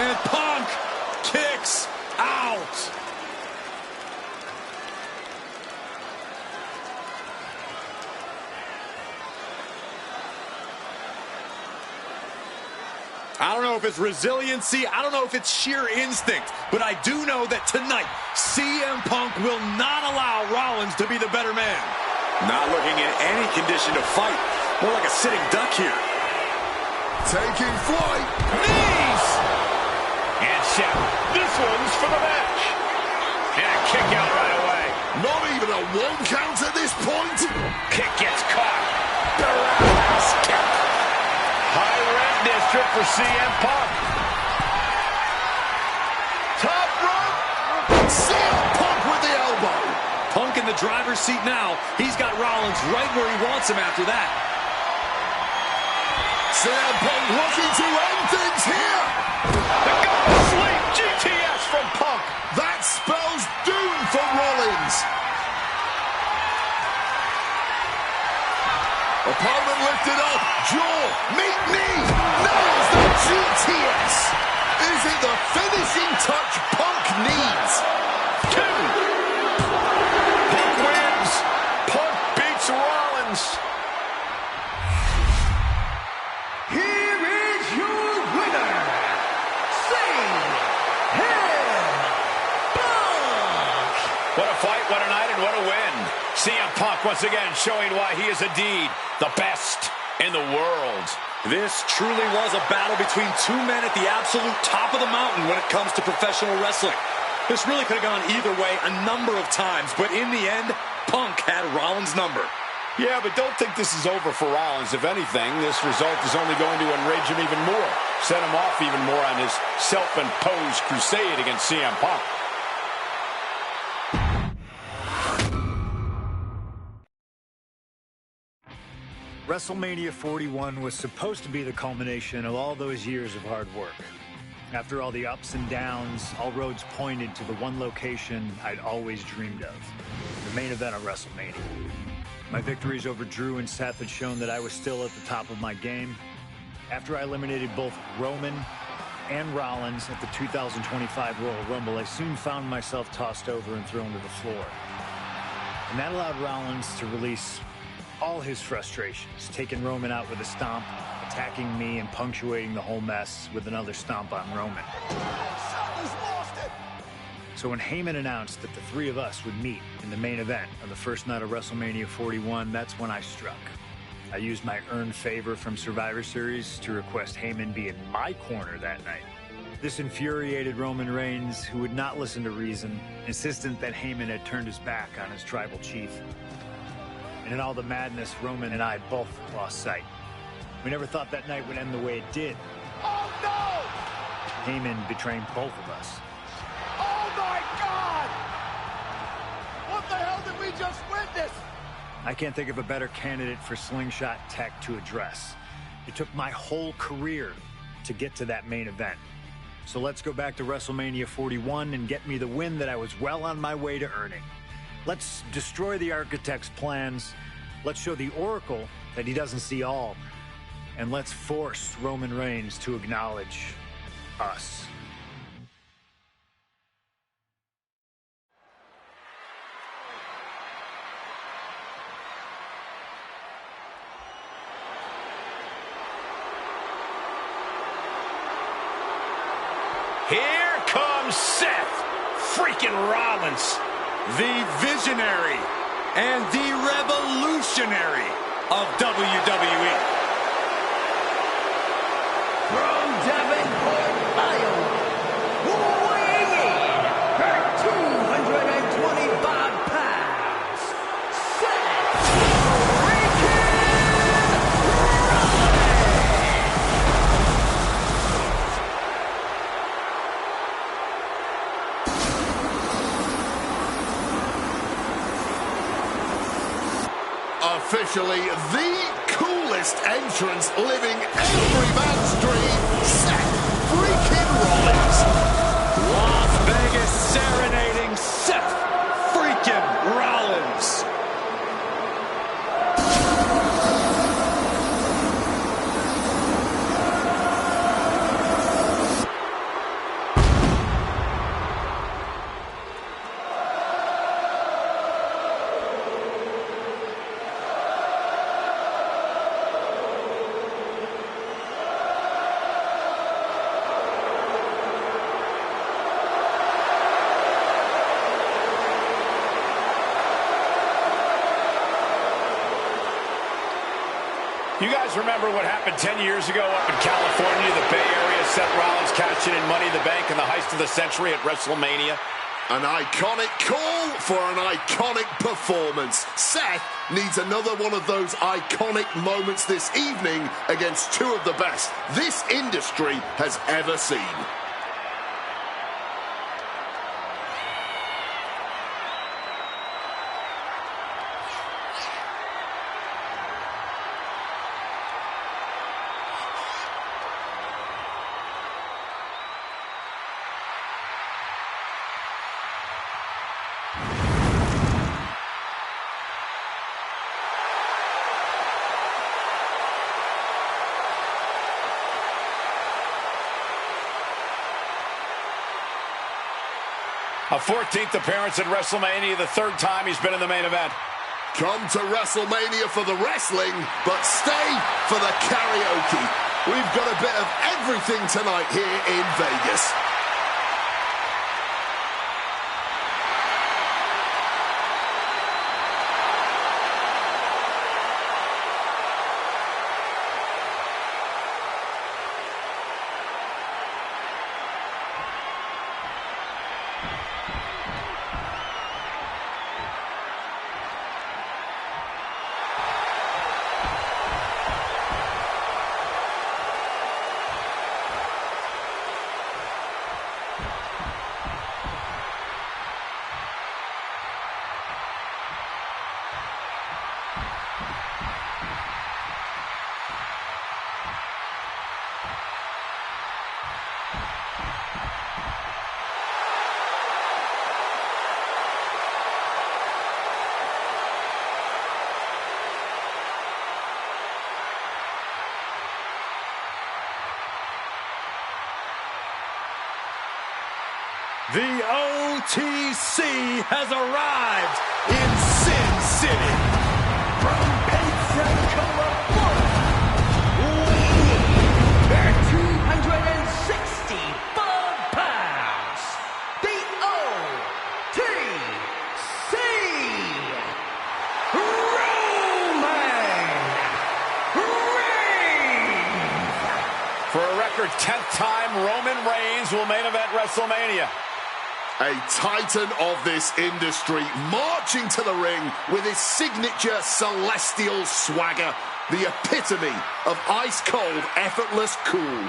And Punk kicks out. I don't know if it's resiliency, I don't know if it's sheer instinct, but I do know that tonight, CM Punk will not allow Rollins to be the better man. Not looking in any condition to fight, more like a sitting duck here. Taking flight. Knees! And Seth, this one's for the match. And a kick out right away. Not even a 1 count at this point. Kick gets caught. Roundhouse kick. High rent district for CM Punk. Top rope. CM Punk with the elbow. Punk in the driver's seat now. He's got Rollins right where he wants him after that. CM Punk looking to end things here. The go to sleep. GTS for fight, what a night, and what a win. CM Punk once again showing why he is indeed the best in the world. This truly was a battle between two men at the absolute top of the mountain when it comes to professional wrestling. This really could have gone either way a number of times, but in the end, Punk had Rollins' number. Yeah, but don't think this is over for Rollins. If anything, this result is only going to enrage him even more, set him off even more on his self-imposed crusade against CM Punk. WrestleMania 41 was supposed to be the culmination of all those years of hard work. After all the ups and downs, all roads pointed to the one location I'd always dreamed of, the main event of WrestleMania. My victories over Drew and Seth had shown that I was still at the top of my game. After I eliminated both Roman and Rollins at the 2025 Royal Rumble, I soon found myself tossed over and thrown to the floor. And that allowed Rollins to release all his frustrations, taking Roman out with a stomp, attacking me, and punctuating the whole mess with another stomp on Roman. So when Heyman announced that the three of us would meet in the main event on the first night of WrestleMania 41, that's when I struck. I used my earned favor from Survivor Series to request Heyman be in my corner that night. This infuriated Roman Reigns, who would not listen to reason, insistent that Heyman had turned his back on his tribal chief. And in all the madness, Roman and I both lost sight. We never thought that night would end the way it did. Oh, no! Heyman betraying both of us. Oh, my God! What the hell did we just witness? I can't think of a better candidate for slingshot tech to address. It took my whole career to get to that main event. So let's go back to WrestleMania 41 and get me the win that I was well on my way to earning. Let's destroy the architect's plans. Let's show the Oracle that he doesn't see all. And let's force Roman Reigns to acknowledge us. Here comes Seth freaking Rollins, The visionary and the revolutionary of WWE. From Davenport, Iowa, weighing in at 225 pounds, Seth freaking Rollins. Officially the coolest entrance living every man's dream, Seth freaking Rollins. Las Vegas serenading Seth freaking Rollins. You guys remember what happened 10 years ago up in California, the Bay Area? Seth Rollins cashing in Money in the Bank in the heist of the century at WrestleMania. An iconic call for an iconic performance. Seth needs another one of those iconic moments this evening against two of the best this industry has ever seen. A 14th appearance at WrestleMania, the third time he's been in the main event. Come to WrestleMania for the wrestling, but stay for the karaoke. We've got a bit of everything tonight here in Vegas. The OTC has arrived in Sin City. From Pensacola, Florida, weighing 265 pounds, the OTC, Roman Reigns. For a record 10th time, Roman Reigns will main event WrestleMania. A titan of this industry marching to the ring with his signature celestial swagger, the epitome of ice-cold, effortless cool.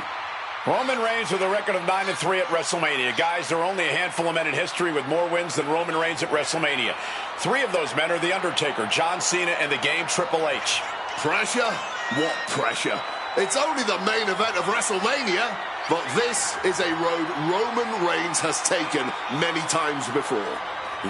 Roman Reigns with a record of 9-3 at WrestleMania. Guys, there are only a handful of men in history with more wins than Roman Reigns at WrestleMania. 3 of those men are The Undertaker, John Cena, and the Game Triple H. Pressure? What pressure? It's only the main event of WrestleMania. But this is a road Roman Reigns has taken many times before.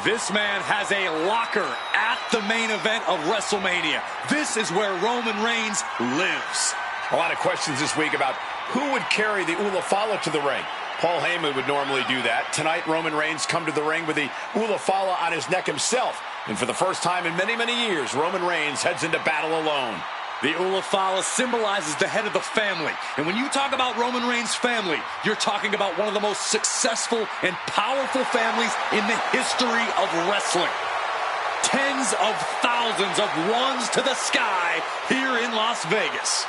This man has a locker at the main event of WrestleMania. This is where Roman Reigns lives. A lot of questions this week about who would carry the Ulafala to the ring. Paul Heyman would normally do that. Tonight, Roman Reigns come to the ring with the Ulafala on his neck himself. And for the first time in many, many years, Roman Reigns heads into battle alone. The Ulafala symbolizes the head of the family. And when you talk about Roman Reigns' family, you're talking about one of the most successful and powerful families in the history of wrestling. Tens of thousands of ones to the sky here in Las Vegas.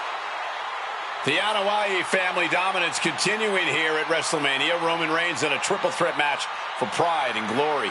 The Anoa'i family dominance continuing here at WrestleMania. Roman Reigns in a triple threat match for pride and glory.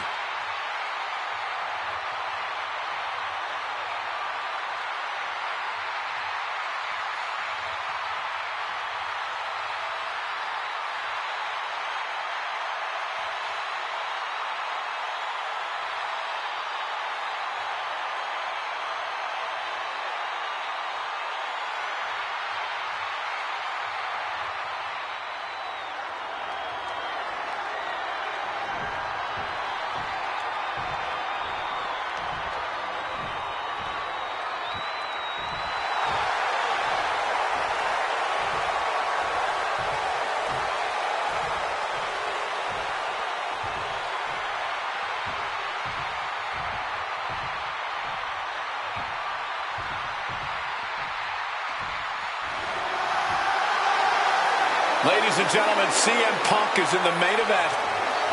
Ladies and gentlemen, CM Punk is in the main event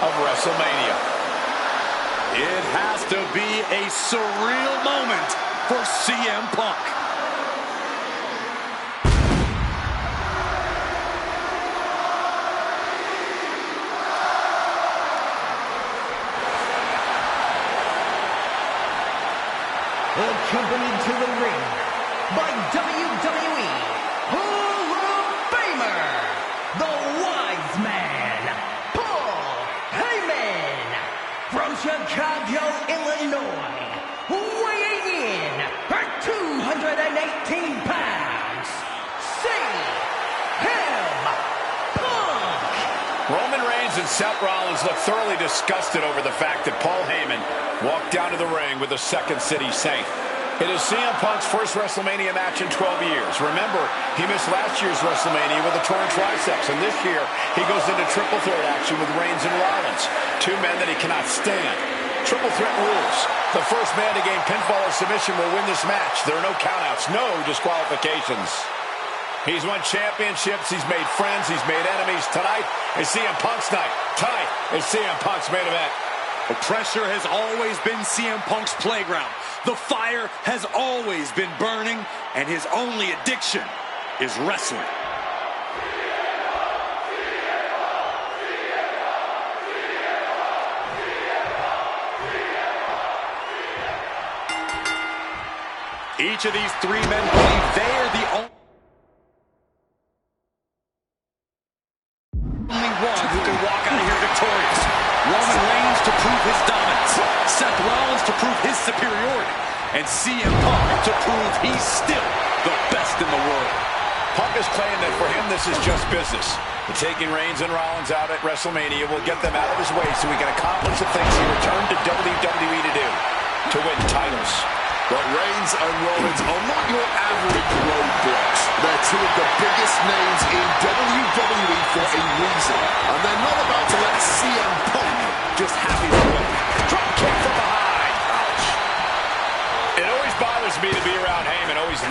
of WrestleMania. It has to be a surreal moment for CM Punk. Accompanied to the ring by WWE Hall of Famer, the Wise Man, Paul Heyman, from Chicago, Illinois, weighing in at 218 pounds, CM Punk. Roman Reigns and Seth Rollins look thoroughly disgusted over the fact that Paul Heyman walked down to the ring with the Second City Saint. It is CM Punk's first WrestleMania match in 12 years. Remember, he missed last year's WrestleMania with a torn triceps, and this year he goes into triple threat action with Reigns and Rollins, 2 men that he cannot stand. Triple threat rules. The first man to gain pinfall or submission will win this match. There are no countouts, no disqualifications. He's won championships, he's made friends, he's made enemies. Tonight is CM Punk's night. Tonight is CM Punk's main event. The pressure has always been CM Punk's playground. The fire has always been burning, and his only addiction is wrestling. Each of these 3 men believe they are the only one who can walk out of here victorious. Roman Reigns to prove his dominance, Seth Rollins to prove his superiority, and CM Punk to prove he's still the best in the world. Punk has claimed that for him this is just business. But taking Reigns and Rollins out at WrestleMania will get them out of his way so he can accomplish the things he returned to WWE to do, to win titles. But Reigns and Rollins are not your average roadblocks. They're 2 of the biggest names in WWE for a reason. And they're not about to let CM Punk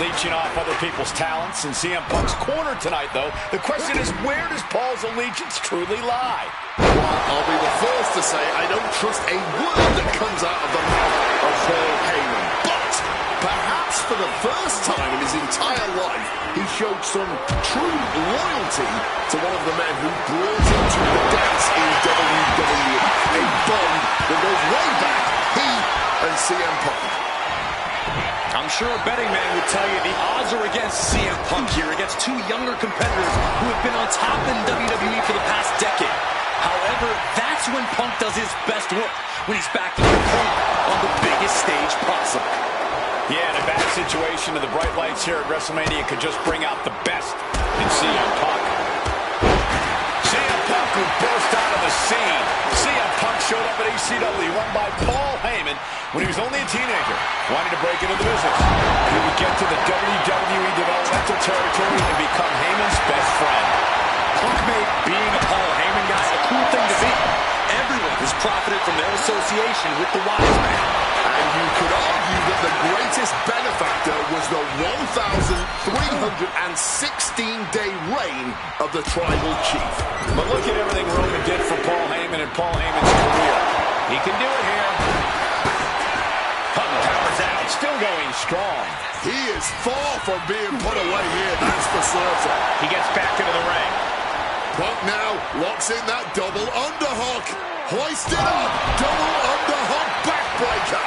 leeching off other people's talents in CM Punk's corner tonight, though. The question is, where does Paul's allegiance truly lie? Well, I'll be the first to say I don't trust a word that comes out of the mouth of Paul Heyman. But perhaps for the first time in his entire life, he showed some true loyalty to one of the men who brought him to the dance in WWE. A bond that goes way back, he and CM Punk. I'm sure a betting man would tell you the odds are against CM Punk here, against two younger competitors who have been on top in WWE for the past decade. However, that's when Punk does his best work, when he's backing your opponent on the biggest stage possible. Yeah, in a bad situation, and the bright lights here at WrestleMania could just bring out the best in CM Punk. CM Punk who burst out of the scene. CM Punk showed up at ECW, run by Paul Heyman, when he was only a teenager, wanting to break into the business. He would get to the WWE developmental territory and become Heyman's best friend. Punk made being a Paul Heyman guy a cool thing to be. Everyone has profited from their association with the wise man. And you could argue that the greatest benefactor was the 1,316-day reign of the Tribal Chief. But look at everything Roman did for Paul Heyman and Paul Heyman's career. He can do it here. Punk powers out, still going strong. He is far from being put away here, that's for certain. He gets back into the ring. Punk now locks in that double underhook. Hoisted up, double underhook backbreaker.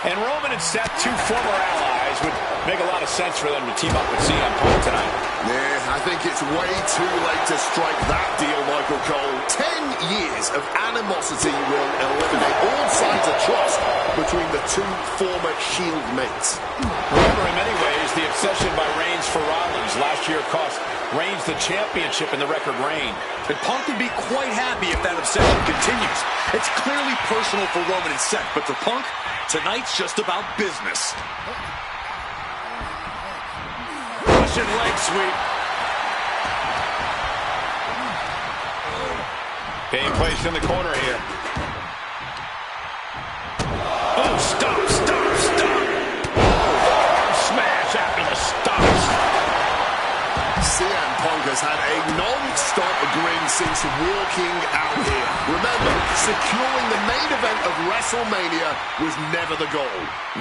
And Roman and Seth, two former allies, would make a lot of sense for them to team up with CM Punk tonight. Yeah, I think it's way too late to strike that deal, Michael Cole. 10 years of animosity will eliminate all signs of trust between the two former Shield mates. Remember, in many ways, the obsession by Reigns for Rollins last year cost Reigns the championship in the record reign. And Punk would be quite happy if that obsession continues. It's clearly personal for Roman and Seth, but for Punk, tonight's just about business. Russian leg sweep. Being placed in the corner here. Oh, stop. Smash after the stops. CM Punk has had a non-stop grin since walking out here. Remember, securing the main event of WrestleMania was never the goal.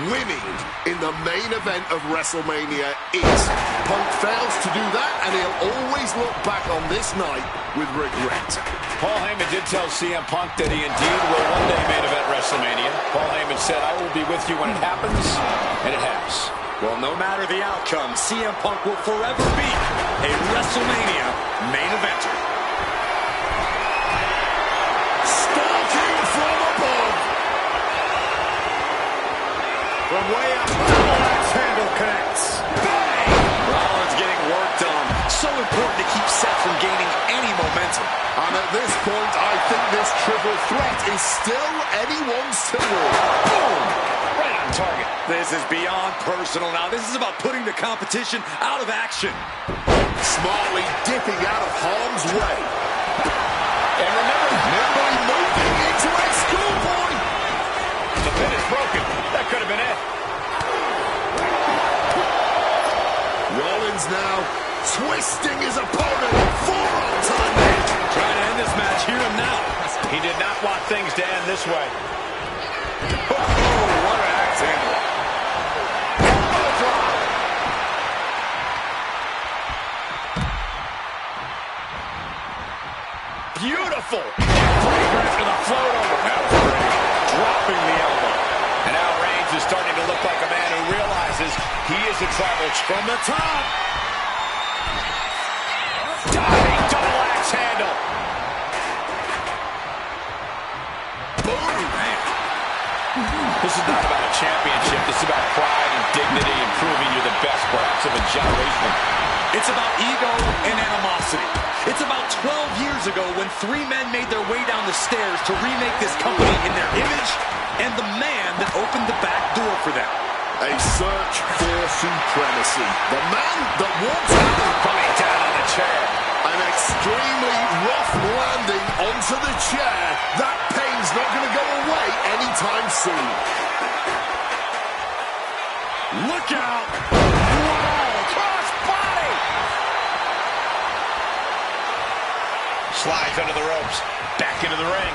Winning in the main event of WrestleMania is. Punk fails to do that, and he'll always look back on this night with regret. Paul Heyman did tell CM Punk that he indeed will one day main event WrestleMania. Paul Heyman said, "I will be with you when it happens," and it has. Well, no matter the outcome, CM Punk will forever be a WrestleMania main eventer. Stalking from above. From way up, Rollins handle connects. Bang! Rollins getting work done. So important to keep Seth from gaining any momentum. And at this point, I think this triple threat is still anyone's to win. Boom! Right on target. This is beyond personal now. This is about putting the competition out of action. Smartly dipping out of harm's way. And remember, nimbly moving into a schoolboy. The pin is broken. That could have been it. Rollins now twisting his opponent, forearm to the neck. Trying to end this match here and now. He did not want things to end this way. Oh, what an axe handle. Elbow drop. Beautiful. After the float over. Dropping the elbow. And now Reigns is starting to look like a man who realizes he is a tribal from the top. Diving double axe handle. Boom. Man. This is not about a championship. This is about pride and dignity and proving you're the best, perhaps, of a generation. It's about ego and animosity. It's about 12 years ago when three men made their way down the stairs to remake this company in their image and the man that opened the back door for them. A search for supremacy. The man that walks out Coming down on the chair. an extremely rough landing onto the chair. That pain's not going to go away anytime soon. Look out! Dives under the ropes. Back into the ring.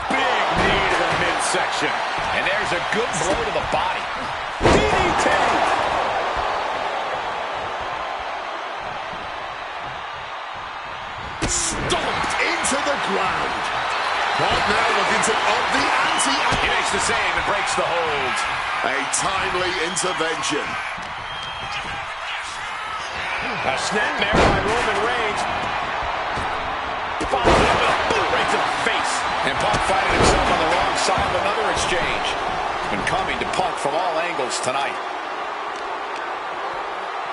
Big knee to the midsection. And there's a good blow to the body. DDT! Stomped into the ground. Right now looking to up the ante. He makes the save and breaks the hold. A timely intervention. A snapmare by Roman Reigns. Followed up with a boot right to the face. And Punk finding himself on the wrong side of another exchange. Been coming to Punk from all angles tonight.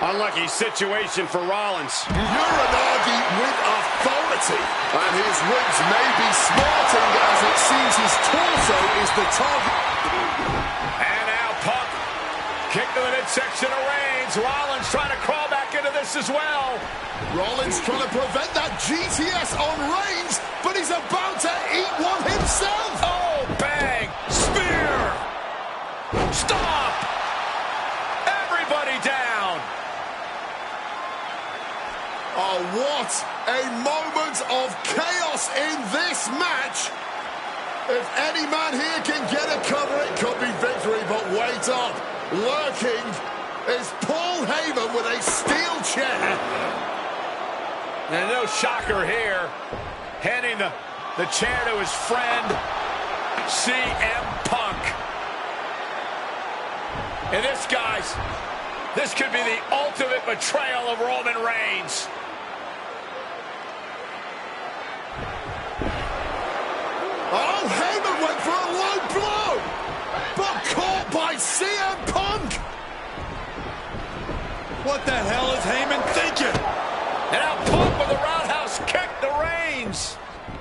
Unlucky situation for Rollins. Uranagi with authority. And his ribs may be smarting as it seems his torso is the target. And now Punk. Kick to the midsection of Reigns. Rollins trying to crawl back into this as well. Rollins trying to prevent that GTS on Reigns, but he's about to eat one himself. Oh, bang. Spear. Stop. Everybody down. Oh, what a moment of chaos in this match. If any man here can get a cover, it could be victory, but wait up. Lurking is Paul Heyman with a steel chair. And no shocker here. Handing the chair to his friend, CM Punk. And this, guys, this could be the ultimate betrayal of Roman Reigns. Oh, Heyman went for a low blow, but caught by CM Punk. What the hell is Heyman thinking? And now Punk with a roundhouse kick to Reigns.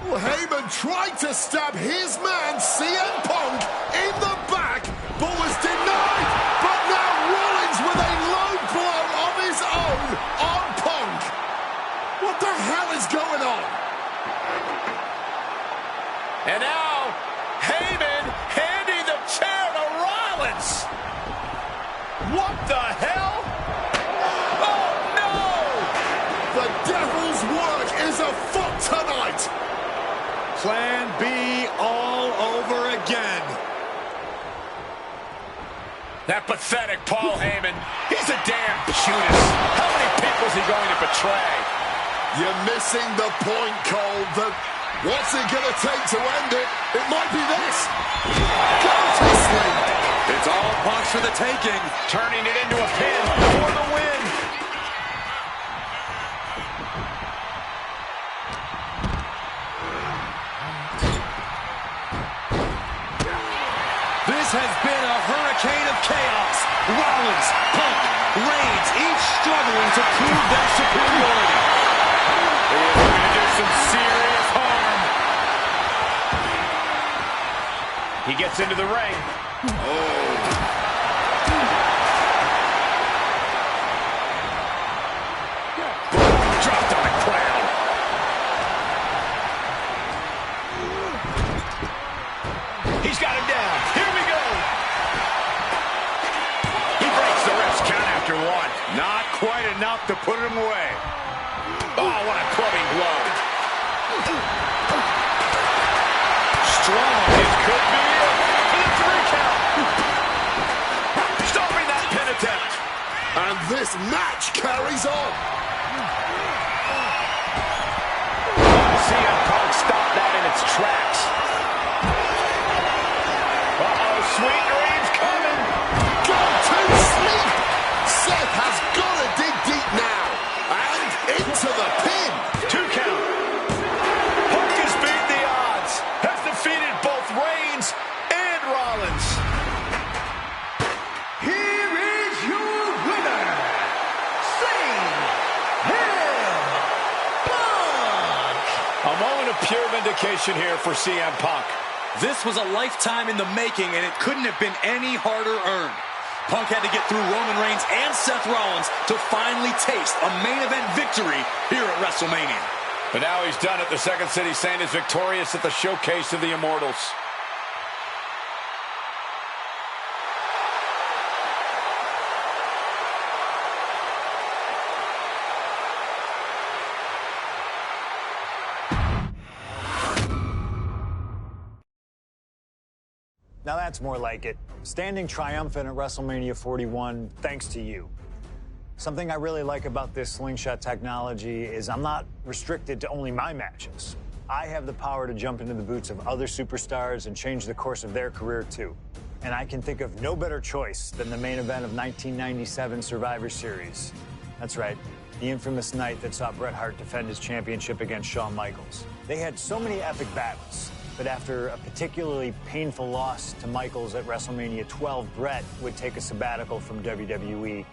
Well, Heyman tried to stab his man, CM Punk, in the back, but was denied. But now Rollins with a low blow of his own on Punk. What the hell is going on? And now, Heyman handing the chair to Rollins. What the hell? Oh, no! The devil's work is afoot tonight. Plan B all over again. That pathetic Paul Heyman. He's a damn Judas. How many people is he going to betray? You're missing the point, Cole. What's it gonna take to end it? It might be this. Go to sleep. It's all Punk's for the taking. Turning it into a pin for the win. This has been a hurricane of chaos. Rollins, Punk, Reigns, each struggling to prove their superiority. He is going to do some serious harm. He gets into the ring. Oh. Dropped on the ground. He's got him down. Here we go. He breaks the ref's count after one. Not quite enough to put him away. Oh, what a clubbing blow. Strong. This could be it. For the 3 count. Stopping that pin attempt. And this match carries on. CM Punk stopped that in its tracks. Uh-oh, sweet dreams coming. Go to sleep. Seth has got to dig deep now. And into the pin. 2 count. Punk has beat the odds. Has defeated both Reigns and Rollins. Here is your winner, A moment of pure vindication here for CM Punk. This was a lifetime in the making, and it couldn't have been any harder earned. Punk had to get through Roman Reigns and Seth Rollins to finally taste a main event victory here at WrestleMania. But now he's done it. The Second City Saint is victorious at the Showcase of the Immortals. Now that's more like it. Standing triumphant at WrestleMania 41 thanks to you. Something I really like about this slingshot technology is I'm not restricted to only my matches. I have the power to jump into the boots of other superstars and change the course of their career too. And I can think of no better choice than the main event of 1997 Survivor Series. That's right, the infamous night that saw Bret Hart defend his championship against Shawn Michaels. They had so many epic battles, but after a particularly painful loss to Michaels at WrestleMania 12, Bret would take a sabbatical from WWE,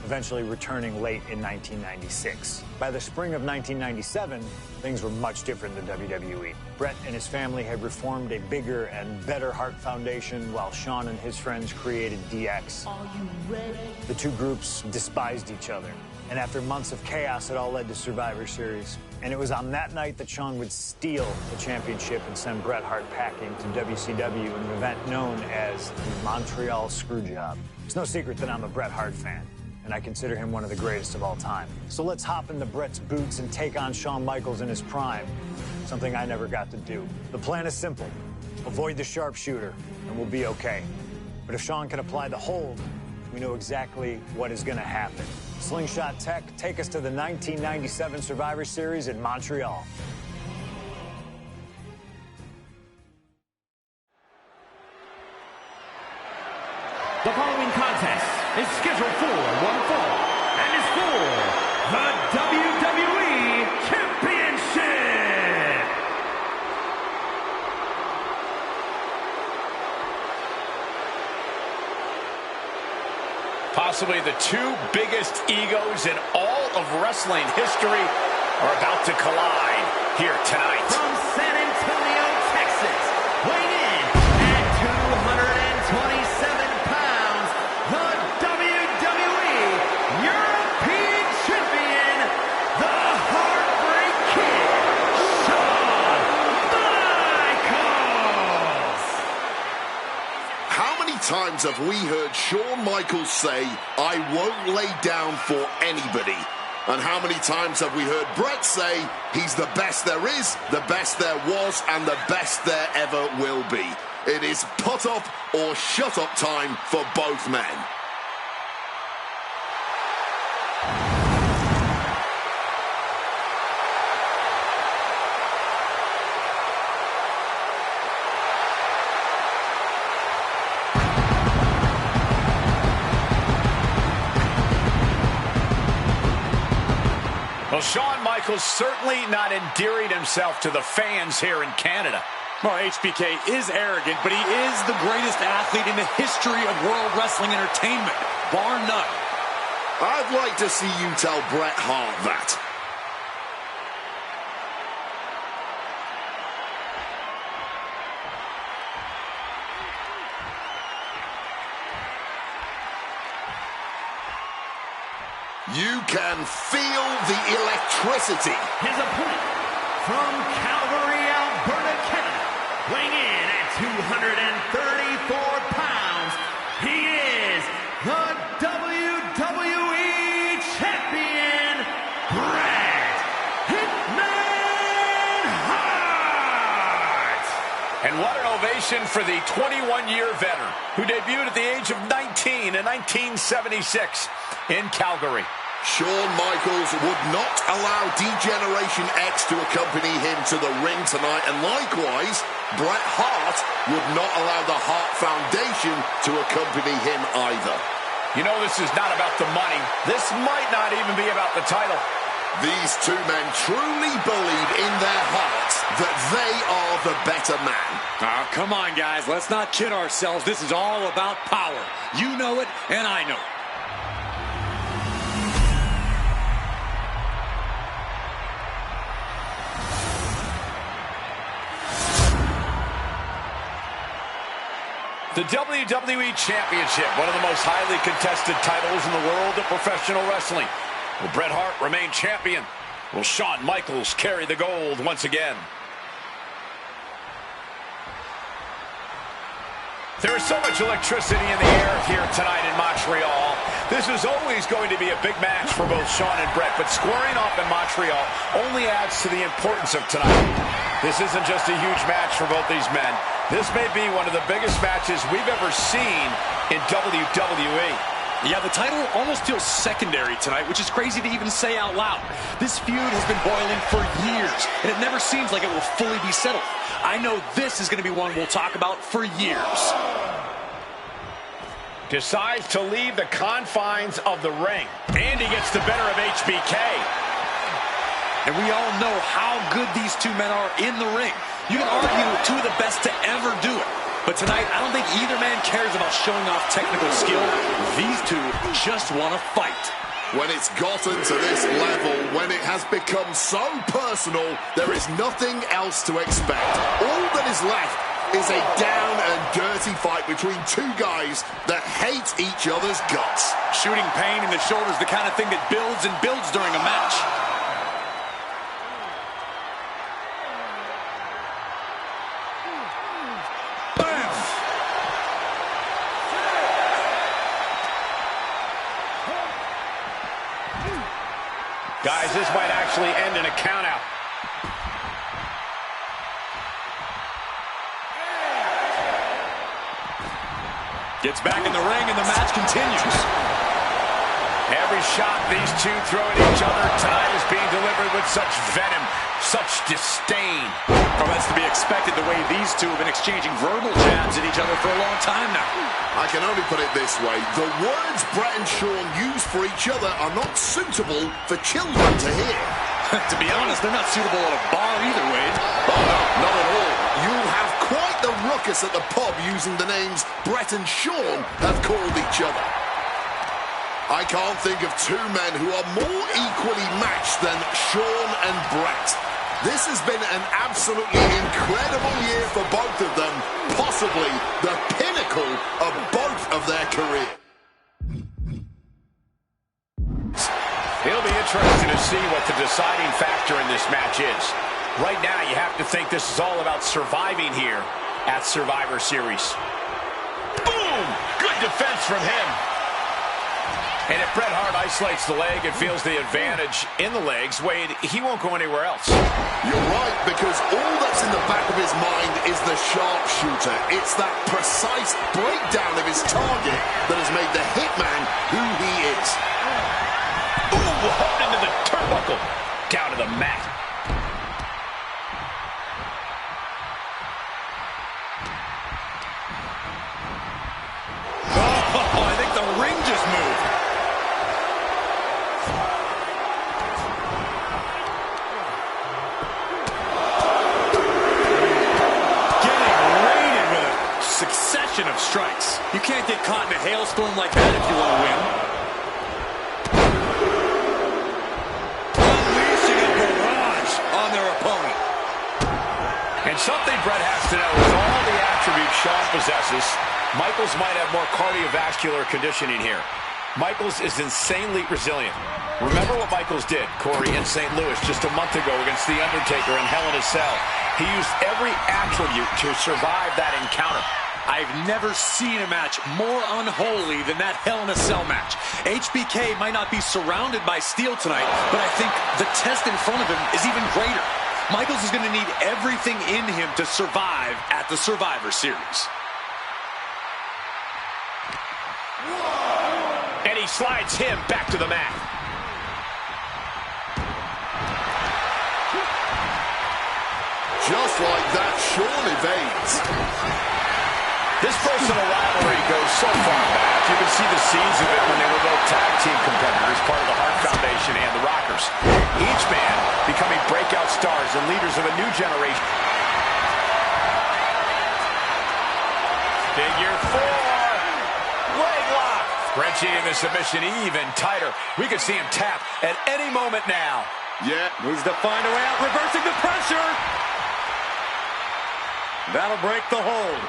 eventually returning late in 1996. By the spring of 1997, things were much different than WWE. Bret and his family had reformed a bigger and better Hart Foundation, while Shawn and his friends created DX. Are you ready? The two groups despised each other, and after months of chaos, it all led to Survivor Series. And it was on that night that Shawn would steal the championship and send Bret Hart packing to WCW in an event known as the Montreal Screwjob. It's no secret that I'm a Bret Hart fan, and I consider him one of the greatest of all time. So let's hop into Bret's boots and take on Shawn Michaels in his prime, something I never got to do. The plan is simple. Avoid the sharpshooter, and we'll be okay. But if Shawn can apply the hold, we know exactly what is going to happen. Slingshot Tech, take us to the 1997 Survivor Series in Montreal. The following contest is scheduled for one fall and is for the WWE Championship. Possibly the two biggest egos in all of wrestling history are about to collide here tonight. From San Antonio, Texas, weighing in at 227 pounds, the WWE European Champion, the Heartbreak Kid, Shawn Michaels. How many times have we heard Shawn Michaels say, "I won't lay down for anybody"? And how many times have we heard Bret say, he's the best there is, the best there was, and the best there ever will be? It is put up or shut up time for both men. Well, Shawn Michaels certainly not endearing himself to the fans here in Canada. Well, HBK is arrogant, but he is the greatest athlete in the history of World Wrestling Entertainment, bar none. I'd like to see you tell Bret Hart that. You can feel the electricity. His opponent from Calgary, Alberta, Canada, weighing in at 234 pounds, he is the WWE Champion, Bret Hitman Hart! And what an ovation for the 21-year veteran who debuted at the age of 19 in 1976 in Calgary. Shawn Michaels would not allow D-Generation X to accompany him to the ring tonight, and likewise, Bret Hart would not allow the Hart Foundation to accompany him either. You know, this is not about the money. This might not even be about the title. These two men truly believe in their hearts that they are the better man. Oh, come on, guys. Let's not kid ourselves. This is all about power. You know it, and I know it. The WWE Championship, one of the most highly contested titles in the world of professional wrestling. Will Bret Hart remain champion? Will Shawn Michaels carry the gold once again? There is so much electricity in the air here tonight in Montreal. This is always going to be a big match for both Shawn and Bret, but squaring off in Montreal only adds to the importance of tonight. This isn't just a huge match for both these men. This may be one of the biggest matches we've ever seen in WWE. Yeah, the title almost feels secondary tonight, which is crazy to even say out loud. This feud has been boiling for years, and it never seems like it will fully be settled. I know this is going to be one we'll talk about for years. Decides to leave the confines of the ring. And he gets the better of HBK. And we all know how good these two men are in the ring. You can argue two of the best to ever do it. But tonight, I don't think either man cares about showing off technical skill. These two just want to fight. When it's gotten to this level, when it has become so personal, there is nothing else to expect. All that is left is a down and dirty fight between two guys that hate each other's guts. Shooting pain in the shoulder is the kind of thing that builds and builds during a match. Guys, this might actually end in a countout. Gets back in the ring and the match continues. Every shot these two throw at each other tonight is being delivered with such venom, such disdain. Oh, that's to be expected the way these two have been exchanging verbal jabs at each other for a long time now. I can only put it this way. The words Brett and Sean use for each other are not suitable for children to hear. To be honest, they're not suitable at a bar either, Wade. Oh, no, not at all. You'll have quite the ruckus at the pub using the names Brett and Sean have called each other. I can't think of two men who are more equally matched than Sean and Brett. This has been an absolutely incredible year for both of them, possibly the pinnacle of both of their careers. It'll be interesting to see what the deciding factor in this match is. Right now, you have to think this is all about surviving here at Survivor Series. Boom! Good defense from him. And if Bret Hart isolates the leg and feels the advantage in the legs, Wade, he won't go anywhere else. You're right, because all that's in the back of his mind is the sharpshooter. It's that precise breakdown of his target that has made the Hitman who he is. Ooh, hooked into the turnbuckle. Down to the mat. Oh, I think the ring just moved. Succession of strikes. You can't get caught in a hailstorm like that if you want to win. Unleashing a barrage on their opponent. And something Bret has to know is all the attributes Shawn possesses, Michaels might have more cardiovascular conditioning here. Michaels is insanely resilient. Remember what Michaels did, Corey, in St. Louis just a month ago against The Undertaker in Hell in a Cell. He used every attribute to survive that encounter. I've never seen a match more unholy than that Hell in a Cell match. HBK might not be surrounded by steel tonight, but I think the test in front of him is even greater. Michaels is going to need everything in him to survive at the Survivor Series. And he slides him back to the mat. Just like that, Sean evades. This personal rivalry goes so far back. You can see the seeds of it when they were both tag team competitors, part of the Hart Foundation and the Rockers. Each man becoming breakout stars and leaders of a new generation. Figure 4. Leg lock. Wrenching in the submission even tighter. We could see him tap at any moment now. Yeah. Needs to find a way out, reversing the pressure. That'll break the hold.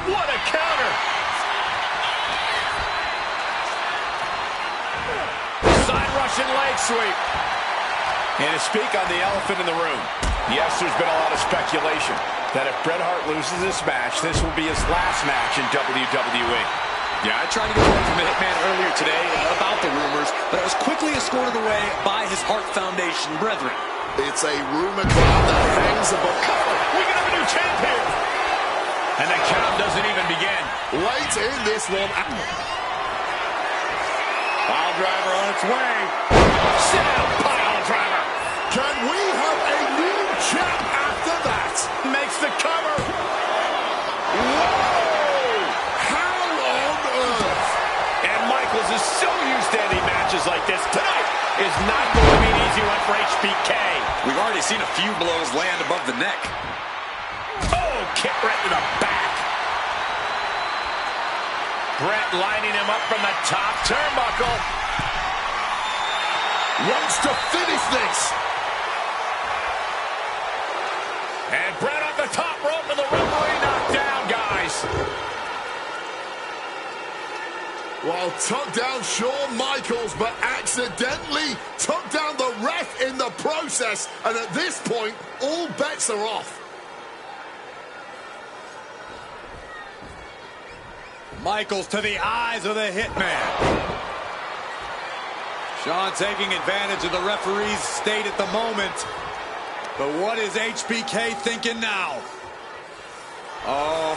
What a counter! Side Russian leg sweep. And to speak on the elephant in the room, yes, there's been a lot of speculation that if Bret Hart loses this match, this will be his last match in WWE. Yeah, I tried to get away from the Hitman earlier today about the rumors, but it was quickly escorted away by his Hart Foundation brethren. It's a rumor cloud that hangs above. We can have a new champ here. And the count doesn't even begin. Late in this one. Pile driver on its way. Sit-out pile driver. Can we have a new champ after that? Makes the cover. Whoa! How on earth? And Michaels is so used to ending matches like this. Tonight is not going to be an easy one for HBK. We've already seen a few blows land above the neck. Oh, kick right to the back. Brett lining him up from the top turnbuckle. Wants to finish this. And Brett off the top rope and the referee knocked down, guys. Well, took down Shawn Michaels, but accidentally took down the ref in the process. And at this point, all bets are off. Michaels to the eyes of the Hitman. Shawn taking advantage of the referee's state at the moment. But what is HBK thinking now? Oh,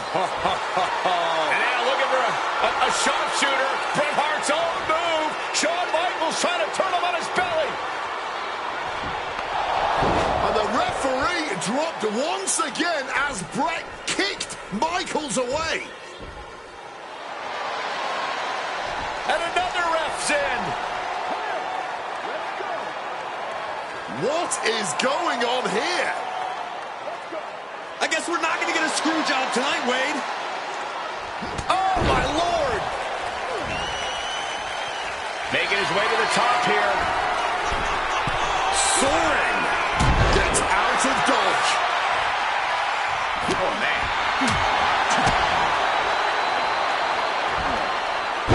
and now looking for a sharpshooter. Bret Hart's own move. Shawn Michaels trying to turn him on his belly. And the referee dropped once again as Bret kicked Michaels away. And another ref's in. What is going on here? I guess we're not going to get a screw job tonight, Wade. Oh, my Lord. Making his way to the top here. Soaring. Gets out of dodge. Oh, man.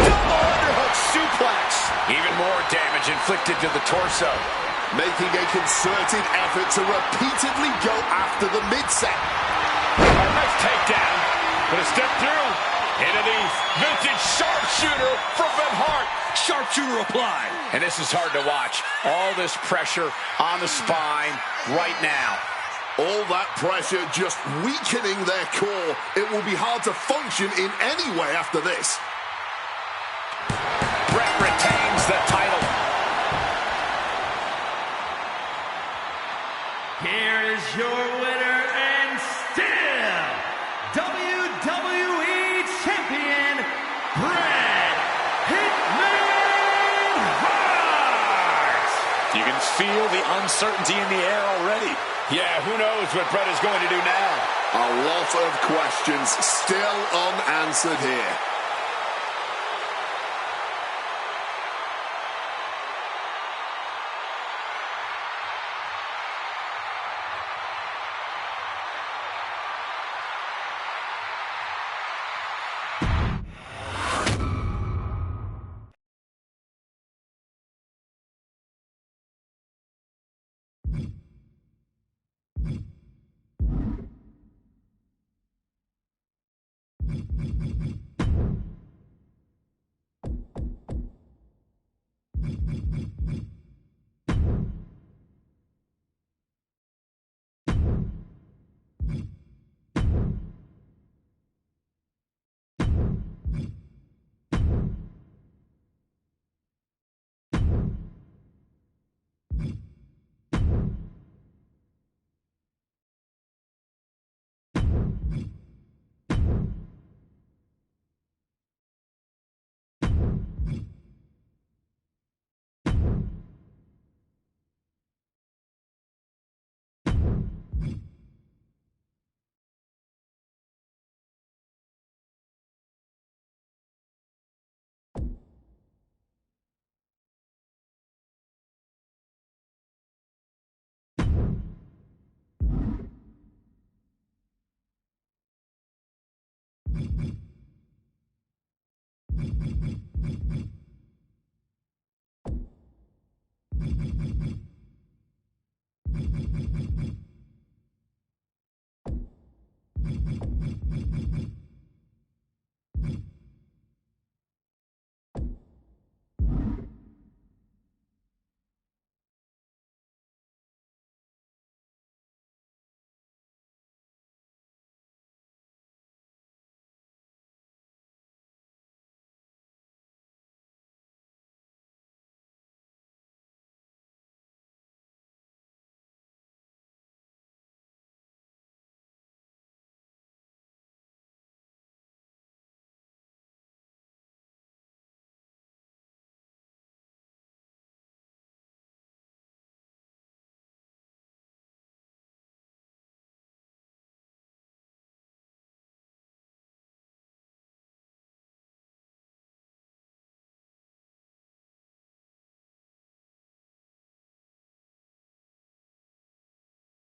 Double underhook suplex. Even more damage inflicted to the torso. Making a concerted effort to repeatedly go after the midset. A nice takedown, but a step through into the vintage sharpshooter from Bret Hart. Sharpshooter applied. And this is hard to watch. All this pressure on the spine right now. All that pressure just weakening their core. It will be hard to function in any way after this. Bret retains the title. Here is your winner and still WWE Champion, Bret Hitman Hart. You can feel the uncertainty in the air already. Yeah, who knows what Bret is going to do now? A lot of questions still unanswered here.